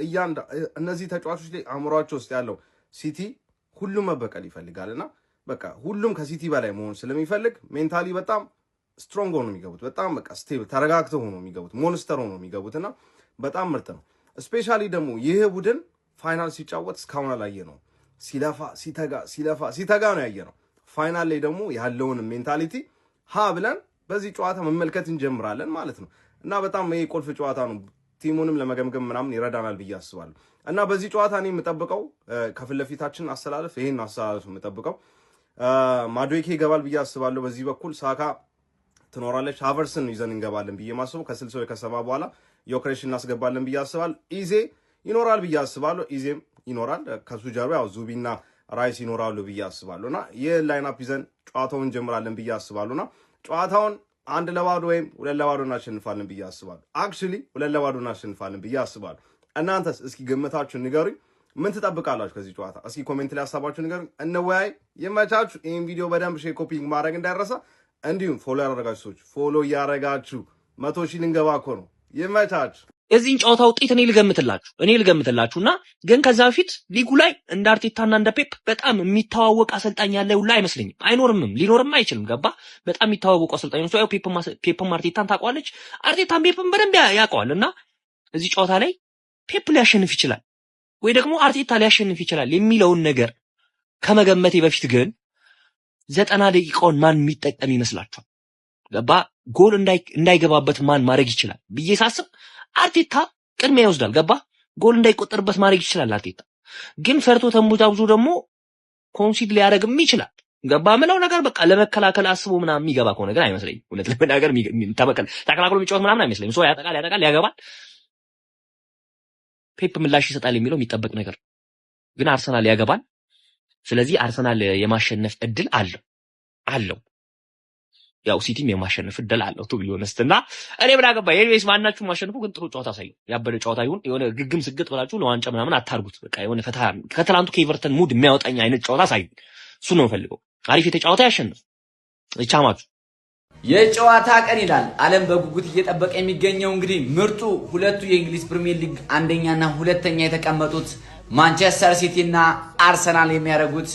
እነዚህ ተጫዋቾች ላይ አእምሯቸው ውስጥ ያለው ሲቲ ሁሉም መበቀል ይፈልጋልና በቃ ሁሉም ከሲቲ በላይ መሆን ስለሚፈልግ ሜንታሊ በጣም ስትሮንግ ሆኖ የሚገቡት በጣም በቃ ስቴብል ተረጋግተው ሆኖ የሚገቡት ሞንስተር ሆኖ የሚገቡትና በጣም ምርጥ ነው። ስፔሻሊ ደግሞ ይህ ቡድን ፋይናል ሲጫወት እስካሁን አላየ ነው። ሲተጋ ነው ያየ ነው። ፋይናል ላይ ደግሞ ያለውን ሜንታሊቲ ብለን በዚህ ጨዋታ መመልከት እንጀምራለን ማለት ነው። እና በጣም ይሄ ቁልፍ ጨዋታ ነው። ቲሙንም ለመገምገም ምናምን ይረዳናል ብዬ አስባለሁ። እና በዚህ ጨዋታ እኔ የምጠብቀው ከፊት ለፊታችን አሰላለፍ ይሄን አሰላለፍ የምጠብቀው ማዱዌኬ ይገባል ብዬ አስባለሁ። በዚህ በኩል ሳካ ትኖራለች። ሃቨርትስን ይዘን እንገባለን ብዬ ማስበው ከ60 ከ70 በኋላ ዮክሬሽ እናስገባለን ብዬ አስባለሁ። ኢዜ ይኖራል ብዬ አስባለሁ። ኢዜም ይኖራል። ከሱ ጀርባ ያው ዙቢና ራይስ ይኖራሉ ብዬ አስባለሁና ይህ ላይናፕ ይዘን ጨዋታውን እንጀምራለን ብዬ አስባለሁና ጨዋታውን 1-0 ወይም 2-0 እናሸንፋለን ብዬ አስባለሁ። አክቹሊ 2-0 እናሸንፋለን ብዬ አስባለሁ። እናንተስ እስኪ ግምታችሁን ንገሩኝ። ምን ትጠብቃላችሁ ከዚህ ጨዋታ? እስኪ ኮሜንት ላይ ሀሳባችሁን ንገሩኝ። እንወያይ። ይመቻችሁ። ይህን ቪዲዮ በደንብ ሼር ኮፒንግ ማድረግ እንዳይረሳ። እንዲሁም ፎሎ ያደረጋችሁ ሰዎች ፎሎ እያደረጋችሁ 100 ሺህ ልንገባ እኮ ነው። ይመቻችሁ። የዚህን ጨዋታ ውጤት እኔ ልገምትላችሁና ግን ከዛ በፊት ሊጉ ላይ እንደ አርቴታና እንደ ፔፕ በጣም የሚተዋወቅ አሰልጣኝ ያለ ሁላ አይመስለኝም። አይኖርምም፣ ሊኖርም አይችልም። ገባ? በጣም የሚተዋወቁ አሰልጣኞች ነው። ፔፕም አርቴታን ታውቀዋለች፣ አርቴታን ፔፕም በደንብ ያውቀዋል። እና እዚህ ጨዋታ ላይ ፔፕ ሊያሸንፍ ይችላል ወይ ደግሞ አርቴታ ሊያሸንፍ ይችላል የሚለውን ነገር ከመገመቴ በፊት ግን 90 ደቂቃውን ማን የሚጠቀም ይመስላችኋል? ገባ? ጎል እንዳይገባበት ማን ማድረግ ይችላል ብዬ ሳስብ አርቴታ ቅድሚያ ይወስዳል። ገባ? ጎል እንዳይቆጠርበት ማድረግ ይችላል አርቴታ። ግን ፈርቶ ተንቡታውዙ ደግሞ ኮንሲድ ሊያደርግም ይችላል። ገባ? ምለው ነገር በቃ ለመከላከል አስቦ ምናምን የሚገባ ከሆነ ግን አይመስለኝም። እውነት ለመናገር ተከላክሎ የሚጫወት ምናምን አይመስለኝም። ሰው ያጠቃል፣ ያገባል፣ ፔፕ ምላሽ ይሰጣል የሚለው የሚጠበቅ ነገር ግን አርሰናል ያገባል። ስለዚህ አርሰናል የማሸነፍ እድል አለው። ያው ሲቲም የማሸነፍ እድል አለው ቱ ቢሆንስትና እኔ ምን አገባኝ። ኤኒዌይስ ማናችሁ ማሸነፉ ግን ጥሩ ጨዋታ ሳይ ያበደ ጨዋታ ይሁን የሆነ ግግም ስግጥ ብላችሁ ለዋንጫ ምናምን አታርጉት። በቃ የሆነ ፈታ ከትላንቱ ከኤቨርተን ሙድ የሚያወጣኝ አይነት ጨዋታ ሳይ እሱ ነው ፈልገው። አሪፍ የተጫወታ ያሸንፍ ይቻማችሁ። የጨዋታ ቀን ይላል ዓለም በጉጉት እየጠበቀ የሚገኘው እንግዲህ ምርጡ ሁለቱ የእንግሊዝ ፕሪሚየር ሊግ አንደኛና ሁለተኛ የተቀመጡት ማንቸስተር ሲቲ እና አርሰናል የሚያደርጉት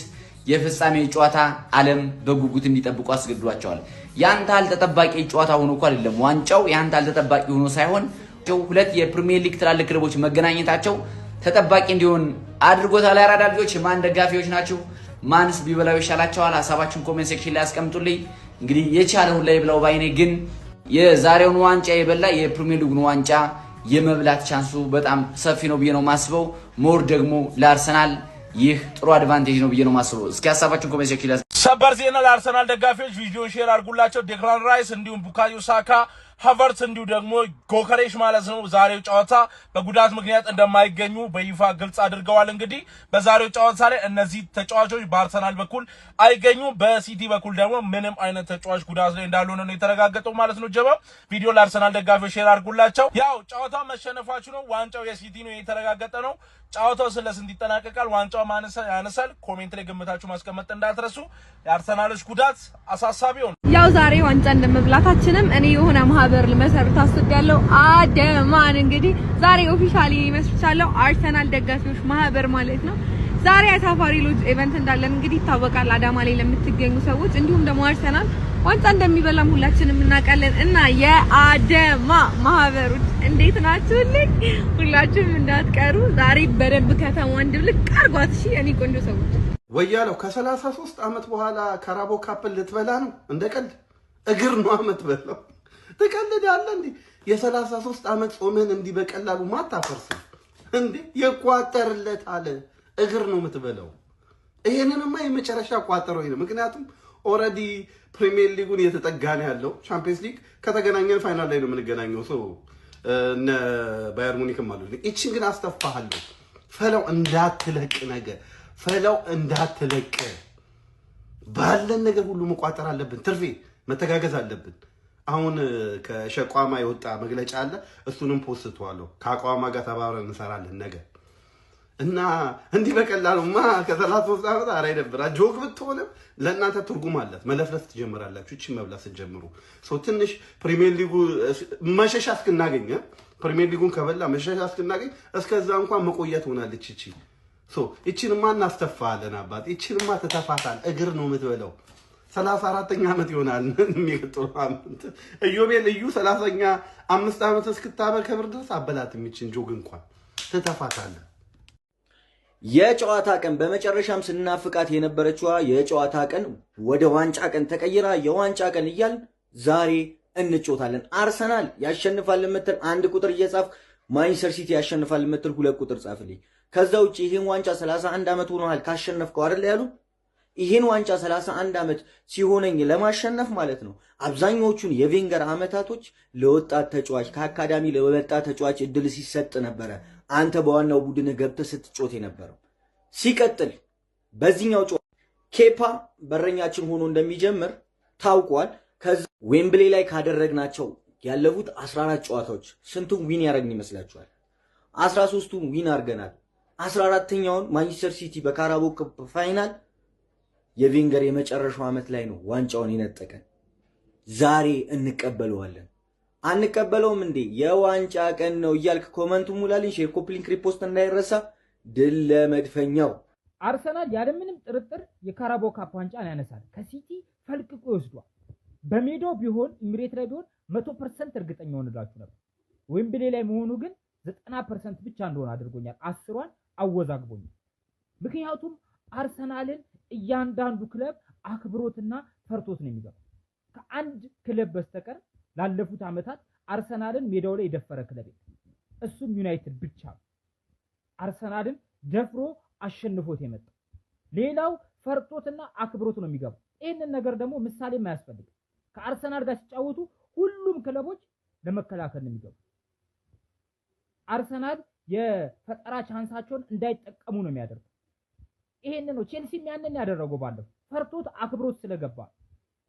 የፍጻሜ ጨዋታ ዓለም በጉጉት እንዲጠብቁ አስገድዷቸዋል። ያንተ አልተጠባቂ ጨዋታ ሆኖ እኮ አይደለም ዋንጫው ያንተ አልተጠባቂ ሆኖ ሳይሆን ሁለት የፕሪሚየር ሊግ ትላልቅ ክለቦች መገናኘታቸው ተጠባቂ እንዲሆን አድርጎታል። አራዳ ልጆች ማን ደጋፊዎች ናችሁ? ማንስ ቢበላው ይሻላችኋል? ሐሳባችሁን ኮሜንት ሴክሽን ላይ አስቀምጡልኝ። እንግዲህ የቻለውን ላይ ብለው ባይኔ ግን የዛሬውን ዋንጫ የበላ የፕሪሚየር ሊጉን ዋንጫ የመብላት ቻንሱ በጣም ሰፊ ነው ብዬ ነው ማስበው። ሞር ደግሞ ለአርሰናል ይህ ጥሩ አድቫንቴጅ ነው ብዬ ነው ማስበው። እስኪ ሐሳባችሁን ኮሜንት ሴክሽን ላይ ሰበር ዜና ለአርሰናል ደጋፊዎች ቪዲዮን ሼር አድርጉላቸው። ዴክላን ራይስ እንዲሁም ቡካዮ ሳካ ሃቨርትስ እንዲሁ ደግሞ ጎከሬሽ ማለት ነው ዛሬው ጨዋታ በጉዳት ምክንያት እንደማይገኙ በይፋ ግልጽ አድርገዋል። እንግዲህ በዛሬው ጨዋታ ላይ እነዚህ ተጫዋቾች በአርሰናል በኩል አይገኙ፣ በሲቲ በኩል ደግሞ ምንም አይነት ተጫዋች ጉዳት ላይ እንዳልሆነ ነው የተረጋገጠው ማለት ነው። ጀባ ቪዲዮ ለአርሰናል ደጋፊዎች ሼር አድርጉላቸው። ያው ጨዋታው መሸነፋችሁ ነው፣ ዋንጫው የሲቲ ነው የተረጋገጠ ነው። ጫወታው ስለስንት ይጠናቀቃል፣ ዋንጫው ያነሳል? ኮሜንት ላይ ግምታችሁ ማስቀመጥ እንዳትረሱ። የአርሰናሎች ጉዳት አሳሳቢ ነው። ያው ዛሬ ዋንጫ እንደመብላታችንም እኔ የሆነ ማህበር ልመሰርት አስቤያለሁ። አደማን እንግዲህ ዛሬ ኦፊሻሊ መስርቻለሁ፣ አርሰናል ደጋፊዎች ማህበር ማለት ነው። ዛሬ አሳፋሪ ሎጅ ኢቨንት እንዳለን እንግዲህ ይታወቃል፣ አዳማ ላይ ለምትገኙ ሰዎች። እንዲሁም ደግሞ አርሰናል ዋንጫ እንደሚበላም ሁላችንም እናውቃለን። እና የአደማ ማህበሮች እንዴት ናችሁልኝ? ሁላችሁም እንዳትቀሩ ዛሬ በደንብ ከተማዋን ድብልቅ አርጓት። እሺ የኔ ቆንጆ ሰዎች ወያለው ከ33 ዓመት በኋላ ካራቦ ካፕል ልትበላ ነው። እንደ ቀልድ እግር ነው አመት በለው ተቀልዳለ እንዴ? የ33 ዓመት ጾምን እንዲህ በቀላሉ ማታፈርስ እንዴ? ይቋጠርለት አለ እግር ነው የምትበለው። ይሄንንማ የመጨረሻ ቋጠሮ ነው። ምክንያቱም ኦልሬዲ ፕሪሚየር ሊጉን እየተጠጋን ያለው ቻምፒየንስ ሊግ ከተገናኘን ፋይናል ላይ ነው የምንገናኘው። ሶ እነ ባየር ሙኒክም አሉ። እቺን ግን አስተፋሃለሁ ፈለው እንዳትለቅ ነገር ፈለው እንዳትለቅ ባለን ነገር ሁሉ መቋጠር አለብን። ትርፌ መተጋገዝ አለብን። አሁን ከሸቋማ የወጣ መግለጫ አለ። እሱንም ፖስቷለሁ። ከአቋማ ጋር ተባብረን እንሰራለን ነገር እና እንዲህ በቀላሉማ ከ33 ዓመት አራ ይደብራ ጆክ ብትሆንም ለእናንተ ትርጉም አላት። መለፍለፍ ትጀምራላችሁ እቺ መብላት ስትጀምሩ። ሶ ትንሽ ፕሪሚየር ሊጉ መሸሻ እስክናገኝ ፕሪሚየር ሊጉን ከበላ መሸሻ እስክናገኝ እስከዛ እንኳን መቆየት ሆናለች እቺ። ሶ እቺንማ እናስተፋለን አባት፣ እቺንማ ተተፋታል። እግር ነው የምትበለው። 34ኛ ዓመት ይሆናል የሚቀጥለው ዓመት እዮቤ ልዩ 30ኛ 5 ዓመት እስክታበከብር ድረስ አበላት የሚችን ጆግ እንኳን ተተፋታለ። የጨዋታ ቀን በመጨረሻም ስናፍቃት የነበረችዋ የጨዋታ ቀን ወደ ዋንጫ ቀን ተቀይራ የዋንጫ ቀን እያልን ዛሬ እንጮታለን። አርሰናል ያሸንፋል የምትል 1 ቁጥር እየጻፍ፣ ማንቸስተር ሲቲ ያሸንፋል የምትል 2 ቁጥር ጻፍልኝ። ከዛ ውጪ ይሄን ዋንጫ 31 ዓመት ሆኗል ካሸነፍከው አይደል ያሉ። ይሄን ዋንጫ 31 ዓመት ሲሆነኝ ለማሸነፍ ማለት ነው አብዛኞቹን የቬንገር ዓመታቶች ለወጣት ተጫዋች ከአካዳሚ ለወጣት ተጫዋች እድል ሲሰጥ ነበረ አንተ በዋናው ቡድን ገብተህ ስትጮት የነበረው። ሲቀጥል በዚህኛው ጨዋታ ኬፓ በረኛችን ሆኖ እንደሚጀምር ታውቋል። ከዛ ዌምብሌ ላይ ካደረግናቸው ያለፉት 14 ጨዋታዎች ስንቱን ዊን ያደረግን ይመስላችኋል? 13ቱን ዊን አድርገናል። 14ኛውን ማንቸስተር ሲቲ በካራቦ ካፕ ፋይናል የቬንገር የመጨረሻው ዓመት ላይ ነው ዋንጫውን የነጠቀን። ዛሬ እንቀበለዋለን። አንቀበለውም እንዴ? የዋንጫ ቀን ነው እያልክ ኮመንቱ ሙላልኝ። ሼር፣ ኮፒ ሊንክ፣ ሪፖስት እንዳይረሳ። ድል ለመድፈኛው። አርሰናል ያለምንም ጥርጥር የካራቦ ካፕ ዋንጫን ያነሳል። ከሲቲ ፈልቅቆ ይወስዷል። በሜዳው ቢሆን ኢሚሬት ላይ ቢሆን 100% እርግጠኛ ሆነላችሁ ነበር። ዌምብሌ ላይ መሆኑ ግን 90% ብቻ እንደሆነ አድርጎኛል። 10ዋን አወዛግቦኛል። ምክንያቱም አርሰናልን እያንዳንዱ ክለብ አክብሮትና ፈርቶት ነው የሚገባው። ከአንድ ክለብ በስተቀር ላለፉት ዓመታት አርሰናልን ሜዳው ላይ የደፈረ ክለብ እሱም ዩናይትድ ብቻ ነው። አርሰናልን ደፍሮ አሸንፎት የመጣ ሌላው ፈርቶትና አክብሮት ነው የሚገባው። ይህንን ነገር ደግሞ ምሳሌ የማያስፈልግ ከአርሰናል ጋር ሲጫወቱ ሁሉም ክለቦች ለመከላከል ነው የሚገቡ። አርሰናል የፈጠራ ቻንሳቸውን እንዳይጠቀሙ ነው የሚያደርገው። ይሄንን ነው ቼልሲም ያንን ያደረገው። ባለው ፈርቶት አክብሮት ስለገባ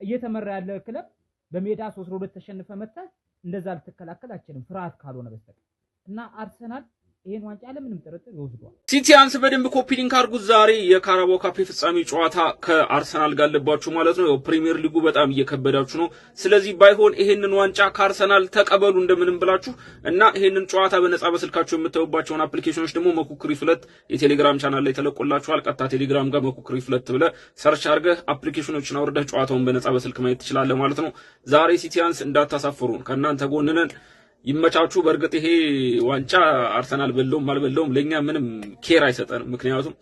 እየተመራ ያለ ክለብ በሜዳ 3-2 ተሸንፈ መጣ እንደዛ ልትከላከል አትችልም ፍርሃት ካልሆነ በስተቀር እና አርሰናል ይሄን ዋንጫ ለምንም ጥርጥር ይወስዷል። ሲቲያንስ በደንብ ኮፒ ሊንክ አድርጉት። ዛሬ የካራባኦ ካፕ ፍጻሜ ጨዋታ ከአርሰናል ጋር አለባችሁ ማለት ነው። ፕሪሚየር ሊጉ በጣም እየከበዳችሁ ነው። ስለዚህ ባይሆን ይሄንን ዋንጫ ከአርሰናል ተቀበሉ እንደምንም ብላችሁ እና ይሄንን ጨዋታ በነጻ በስልካችሁ የምታዩባቸውን አፕሊኬሽኖች ደግሞ መኩክሪ ፍለት የቴሌግራም ቻናል ላይ ተለቆላችኋል። ቀጥታ ቴሌግራም ጋር መኩክሪ ፍለት ብለህ ሰርች አድርገህ አፕሊኬሽኖችን አውርደህ ጨዋታውን በነጻ በስልክ ማየት ትችላለህ ማለት ነው። ዛሬ ሲቲያንስ እንዳታሳፍሩን ከእናንተ ጎን ነን። ይመቻችሁ። በርግጥ ይሄ ዋንጫ አርሰናል በለውም አልበለውም ለኛ ምንም ኬር አይሰጠንም። ምክንያቱም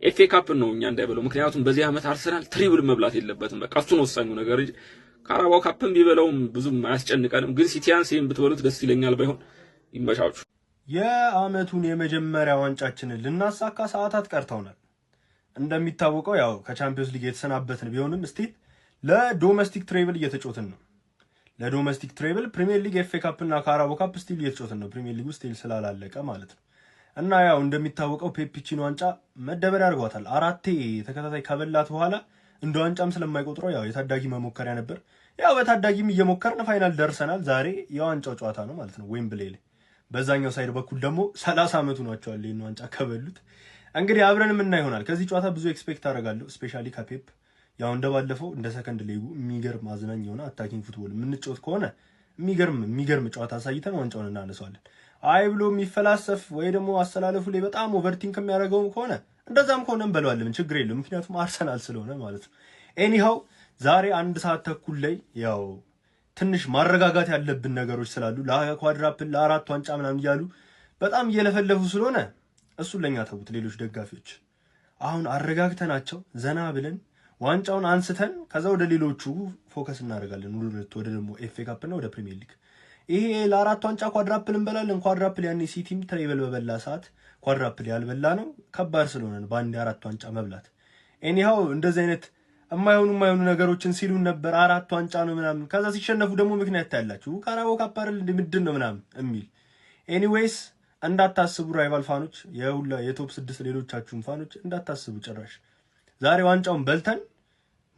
ኤፍኤ ካፕ ነው እኛ እንዳይበለው። ምክንያቱም በዚህ ዓመት አርሰናል ትሪብል መብላት የለበትም። በቃ እሱ ነው ወሳኙ ነገር እንጂ ካራባኦ ካፕም ቢበለውም ብዙም አያስጨንቀንም። ግን ሲቲያንስ ይሄን ብትበሉት ደስ ይለኛል። ባይሆን ይመቻችሁ። የዓመቱን የመጀመሪያ ዋንጫችንን ልናሳካ ሰዓታት ቀርተውናል። እንደሚታወቀው ያው ከቻምፒዮንስ ሊግ የተሰናበትን ቢሆንም ስቲል ለዶሜስቲክ ትሬብል እየተጫወትን ነው። ለዶሜስቲክ ትሬብል ፕሪሚየር ሊግ ኤፍኤ ካፕ እና ካራባኦ ካፕ ስቲል እየተጫወትን ነው። ፕሪሚየር ሊግ ስቲል ስላላለቀ ማለት ነው። እና ያው እንደሚታወቀው ፔፒቺን ዋንጫ መደበሪያ አድርጓታል። 4 ተከታታይ ከበላት በኋላ እንደ ዋንጫም ስለማይቆጥረው ያው የታዳጊ መሞከሪያ ነበር። ያው በታዳጊም እየሞከርን ፋይናል ደርሰናል። ዛሬ የዋንጫው ጨዋታ ነው ማለት ነው ዌምብሌ ላይ። በዛኛው ሳይድ በኩል ደግሞ 30 ዓመቱ ናቸዋል ይሄን ዋንጫ ከበሉት። እንግዲህ አብረን ምን ይሆናል። ከዚህ ጨዋታ ብዙ ኤክስፔክት አደርጋለሁ ስፔሻሊ ከፔፕ ያው እንደባለፈው እንደ ሰከንድ ሊጉ የሚገርም አዝናኝ የሆነ አታኪንግ ፉትቦል የምንጫወት ከሆነ የሚገርም ጨዋታ አሳይተን ዋንጫውን እናነሳዋለን። አይ ብሎ የሚፈላሰፍ ወይ ደግሞ አስተላለፉ ላይ በጣም ኦቨርቲንክ የሚያደርገውም ከሆነ እንደዛም ከሆነ እንበለዋለን፣ ችግር የለም። ምክንያቱም አርሰናል ስለሆነ ማለት ነው። ኤኒሃው ዛሬ 1 ሰዓት ተኩል ላይ ያው ትንሽ ማረጋጋት ያለብን ነገሮች ስላሉ ለኳድራፕል ለ4 ዋንጫ ምናምን እያሉ በጣም እየለፈለፉ ስለሆነ እሱን ለኛ ተውት። ሌሎች ደጋፊዎች አሁን አረጋግተናቸው ዘና ብለን ዋንጫውን አንስተን ከዛ ወደ ሌሎቹ ፎከስ እናደርጋለን። ወደ ደግሞ ኤፍኤ ካፕ እና ወደ ፕሪሚየር ሊግ። ይሄ ለ4 ዋንጫ ኳድራፕል እንበላለን። ኳድራፕል ያኔ ሲቲም ትሬብል በበላ ሰዓት ኳድራፕል ያልበላ ነው ከባድ ስለሆነ በአንድ 4 ዋንጫ መብላት። ኤኒሃው እንደዚህ አይነት የማይሆኑ ነገሮችን ሲሉን ነበር። 4 ዋንጫ ነው ምናምን፣ ከዛ ሲሸነፉ ደግሞ ምክንያት ታያላችሁ። ካራባኦ ካፕ አይደል ምንድን ነው ምናምን የሚል። ኤኒዌይስ እንዳታስቡ ራይቫል ፋኖች፣ የቶፕ 6 ሌሎቻችሁም ፋኖች እንዳታስቡ ጭራሽ። ዛሬ ዋንጫውን በልተን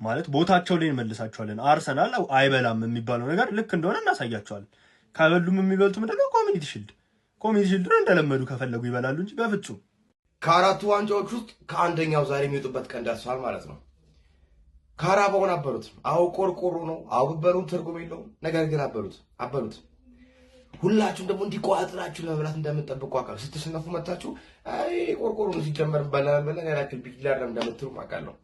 ማለት ቦታቸው ላይ እንመልሳቸዋለን። አርሰናል አይበላም የሚባለው ነገር ልክ እንደሆነ እናሳያቸዋለን። ካበሉም የሚበልጡ ምንድነው ኮሚኒቲ ሺልድ ነው እንደለመዱ ከፈለጉ ይበላሉ እንጂ በፍጹም። ከ4ቱ ዋንጫዎች ውስጥ ከአንደኛው ዛሬ የሚወጡበት ቀን ደርሷል ማለት ነው። ካራባኦን አበሉት። አዎ ቆርቆሮ ነው። አዎ በሉት ትርጉም የለውም። ነገር ግን አበሉት። ሁላችሁም ደግሞ እንዲቋጥራችሁ ለመብላት እንደምትጠብቁ አውቃለሁ። ስትሸነፉ መታችሁ አይ ቆርቆሮ ነው ሲጀመር በላን ያላክል ቢግላር እንደምትሉ አውቃለሁ።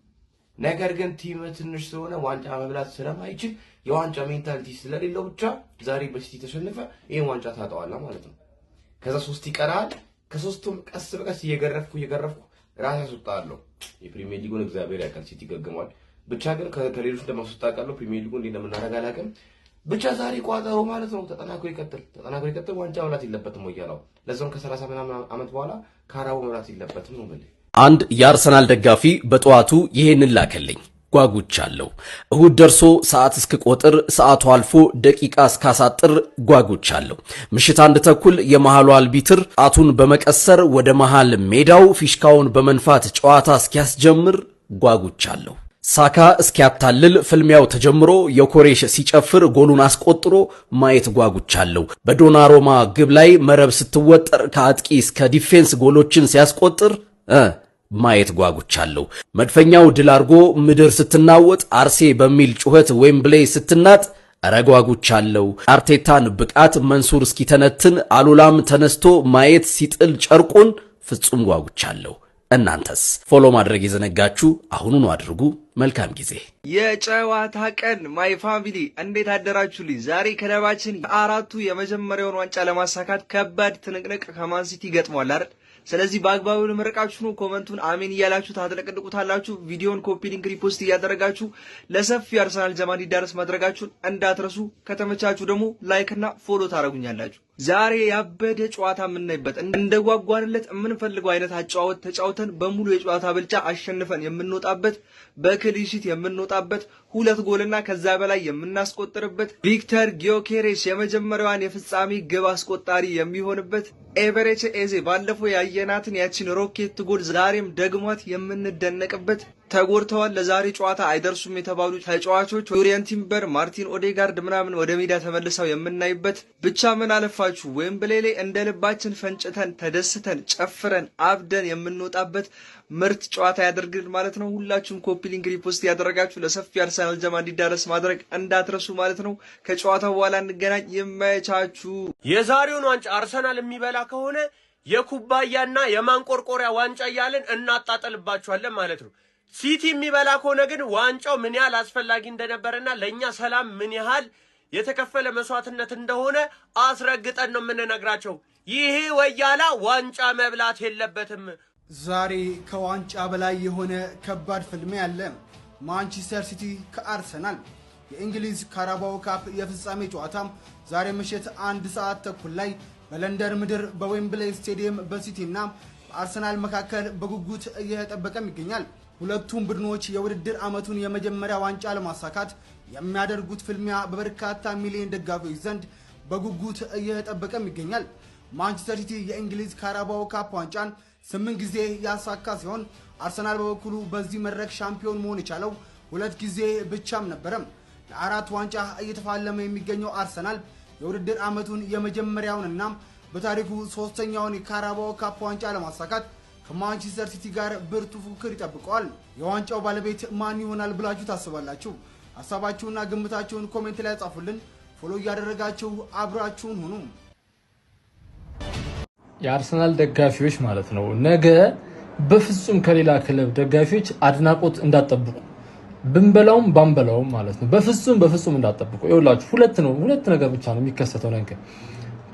ነገር ግን ቲም ትንሽ ስለሆነ ዋንጫ መብላት ስለማይችል የዋንጫ ሜንታሊቲ ስለሌለው ብቻ ዛሬ በሲቲ ተሸነፈ፣ ይሄን ዋንጫ ታጣዋለህ ማለት ነው። ከዛ 3 ይቀራል። ከ3ቱም ቀስ በቀስ እየገረፍኩ ራስ ያስወጣለሁ። የፕሪሚየር ሊጉን እግዚአብሔር ያውቃል፣ ሲቲ ገግሟል። ብቻ ግን ከሌሎች እንደማስወጣ አውቃለሁ። ፕሪሚየር ሊጉን እንደምናደርግ አላውቅም። ብቻ ዛሬ ቋጠሮ ማለት ነው። ተጠናክሮ ይቀጥል። ዋንጫ መብላት የለበትም ወያላው። ለዛም ከ30 ምናምን ዓመት በኋላ ካራባኦ መብላት የለበትም ነው ማለት። አንድ የአርሰናል ደጋፊ በጠዋቱ ይሄንን ላከልኝ። ጓጉቻለሁ። እሁድ ደርሶ ሰዓት እስክቆጥር ሰዓቱ አልፎ ደቂቃ እስካሳጥር ጓጉቻለሁ። ምሽት 1 ተኩል የመሃሉ አልቢትር ጣቱን በመቀሰር ወደ መሃል ሜዳው ፊሽካውን በመንፋት ጨዋታ እስኪያስጀምር ጓጉቻለሁ። ሳካ እስኪያታልል ፍልሚያው ተጀምሮ የኮሬሽ ሲጨፍር ጎሉን አስቆጥሮ ማየት ጓጉቻለሁ። በዶናሮማ ግብ ላይ መረብ ስትወጠር ከአጥቂ እስከ ዲፌንስ ጎሎችን ሲያስቆጥር ማየት ጓጉቻለሁ። መድፈኛው ድል አርጎ ምድር ስትናወጥ አርሴ በሚል ጩኸት ዌምብሌይ ስትናጥ ጓጉቻለሁ። አርቴታን ብቃት መንሱር እስኪተነትን አሉላም ተነስቶ ማየት ሲጥል ጨርቁን ፍጹም ጓጉቻለሁ። እናንተስ? ፎሎ ማድረግ የዘነጋችሁ አሁኑኑ አድርጉ። መልካም ጊዜ። የጨዋታ ቀን ማይ ፋሚሊ እንዴት አደራችሁልኝ? ዛሬ ክለባችን 4ቱ የመጀመሪያውን ዋንጫ ለማሳካት ከባድ ትንቅንቅ ከማን ሲቲ ገጥሟል አይደል? ስለዚህ በአግባቡ ልመረቃችሁ ነው። ኮመንቱን አሜን እያላችሁ ታጥለቅልቁታላችሁ። ቪዲዮን ኮፒ ሊንክ ሪፖስት እያደረጋችሁ ለሰፊው አርሰናል ጀማ እንዲዳረስ ማድረጋችሁን እንዳትረሱ። ከተመቻችሁ ደግሞ ላይክ እና ፎሎ ታረጉኛላችሁ። ዛሬ ያበደ ጨዋታ የምናይበት እንደጓጓንለት የምንፈልገው አይነት አጨዋወት ተጫውተን በሙሉ የጨዋታ ብልጫ አሸንፈን የምንወጣበት በክሊንሺት የምንወጣበት 2 ጎልና ከዛ በላይ የምናስቆጥርበት ቪክተር ጊዮኬሬስ የመጀመሪያዋን የፍጻሜ ግብ አስቆጣሪ የሚሆንበት ኤቨሬቺ ኤዜ ባለፈው ያየናትን ያቺን ሮኬት ጎል ዛሬም ደግሟት የምንደነቅበት ተጎድተዋል። ለዛሬ ጨዋታ አይደርሱም የተባሉ ተጫዋቾች ዩሪየን ቲምበር፣ ማርቲን ኦዴጋርድ ምናምን ወደ ሜዳ ተመልሰው የምናይበት ብቻ ምን አለፋችሁ ዌምብሌይ ላይ እንደ ልባችን ፈንጭተን ተደስተን ጨፍረን አብደን የምንወጣበት ምርጥ ጨዋታ ያደርግልን ማለት ነው። ሁላችሁም ኮፒ ሊንክ ሪፖስት ያደረጋችሁ ለሰፊ አርሰናል ጀማ እንዲዳረስ ማድረግ እንዳትረሱ ማለት ነው። ከጨዋታው በኋላ እንገናኝ። ይመቻችሁ። የዛሬውን ዋንጫ አርሰናል የሚበላ ከሆነ የኩባያና የማንቆርቆሪያ ዋንጫ እያልን እናጣጠልባችኋለን ማለት ነው። ሲቲ የሚበላ ከሆነ ግን ዋንጫው ምን ያህል አስፈላጊ እንደነበረና ለእኛ ሰላም ምን ያህል የተከፈለ መስዋዕትነት እንደሆነ አስረግጠን ነው የምንነግራቸው። ይሄ ወያላ ዋንጫ መብላት የለበትም። ዛሬ ከዋንጫ በላይ የሆነ ከባድ ፍልሚያ አለ። ማንቸስተር ሲቲ ከአርሰናል የእንግሊዝ ካራባኦ ካፕ የፍጻሜ ጨዋታ ዛሬ ምሽት 1 ሰዓት ተኩል ላይ በለንደን ምድር በዌምብሌይ ስቴዲየም በሲቲና በአርሰናል መካከል በጉጉት እየተጠበቀም ይገኛል። ሁለቱም ቡድኖች የውድድር ዓመቱን የመጀመሪያ ዋንጫ ለማሳካት የሚያደርጉት ፍልሚያ በበርካታ ሚሊዮን ደጋፊዎች ዘንድ በጉጉት እየተጠበቀም ይገኛል። ማንቸስተር ሲቲ የእንግሊዝ ካራባኦ ካፕ ዋንጫን 8 ጊዜ ያሳካ ሲሆን አርሰናል በበኩሉ በዚህ መድረክ ሻምፒዮን መሆን የቻለው 2 ጊዜ ብቻም ነበረም። ለአራት ዋንጫ እየተፋለመ የሚገኘው አርሰናል የውድድር ዓመቱን የመጀመሪያውንና በታሪኩ 3ኛውን የካራባኦ ካፕ ዋንጫ ለማሳካት ከማንቸስተር ሲቲ ጋር ብርቱ ፉክክር ይጠብቀዋል። የዋንጫው ባለቤት ማን ይሆናል ብላችሁ ታስባላችሁ? ሐሳባችሁና ግምታችሁን ኮሜንት ላይ ጻፉልን። ፎሎ እያደረጋችሁ አብራችሁን ሁኑ። የአርሰናል ደጋፊዎች ማለት ነው ነገ በፍጹም ከሌላ ክለብ ደጋፊዎች አድናቆት እንዳትጠብቁ፣ ብንበላውም ባንበላውም ማለት ነው። በፍጹም እንዳትጠብቁ። ይኸውላችሁ ሁለት ነገር ብቻ ነው የሚከሰተው። ነገር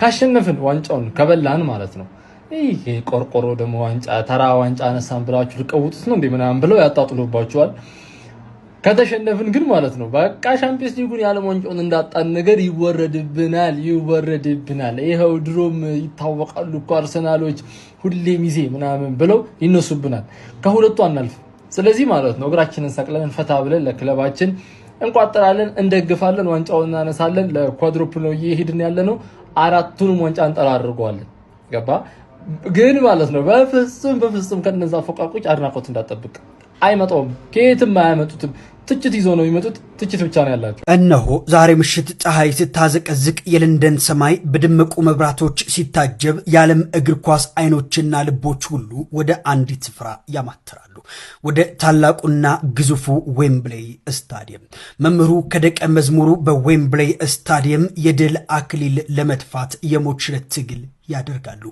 ካሸነፍን ዋንጫውን ከበላን ማለት ነው። ይሄ ቆርቆሮ ደግሞ ዋንጫ ተራ ዋንጫ አነሳን ብላችሁ ልቀውጡት ነው እንዴ ምናምን ብለው ያጣጥሉባችኋል። ከተሸነፍን ግን ማለት ነው በቃ ሻምፒዮንስ ሊጉን ያለ ዋንጫውን እንዳጣን ነገር ይወረድብናል። ይሄው ድሮም ይታወቃሉ እኮ አርሰናሎች ሁሌም ይዜ ምናምን ብለው ይነሱብናል። ከሁለቱ አናልፍ። ስለዚህ ማለት ነው እግራችንን ሰቅለን ፈታ ብለን ለክለባችን እንቋጠራለን፣ እንደግፋለን፣ ዋንጫውን እናነሳለን። ለኳድሩፕል ነው እየሄድን ያለ ነው። 4ቱንም ዋንጫ እንጠራርገዋለን። ገባ? ግን ማለት ነው በፍጹም ከነዛ ፎቃቆች አድናቆት እንዳትጠብቅ። አይመጣውም፣ ከየትም አያመጡትም። ትችት ይዞ ነው የሚመጡት። ትችት ብቻ ነው ያላቸው። እነሆ ዛሬ ምሽት ፀሐይ ስታዘቀዝቅ የለንደን ሰማይ በደመቁ መብራቶች ሲታጀብ የዓለም እግር ኳስ አይኖችና ልቦች ሁሉ ወደ አንዲት ስፍራ ያማትራሉ፣ ወደ ታላቁና ግዙፉ ዌምብሌይ ስታዲየም። መምህሩ ከደቀ መዝሙሩ በዌምብሌይ ስታዲየም የድል አክሊል ለመድፋት የሞት ሽረት ትግል ያደርጋሉ።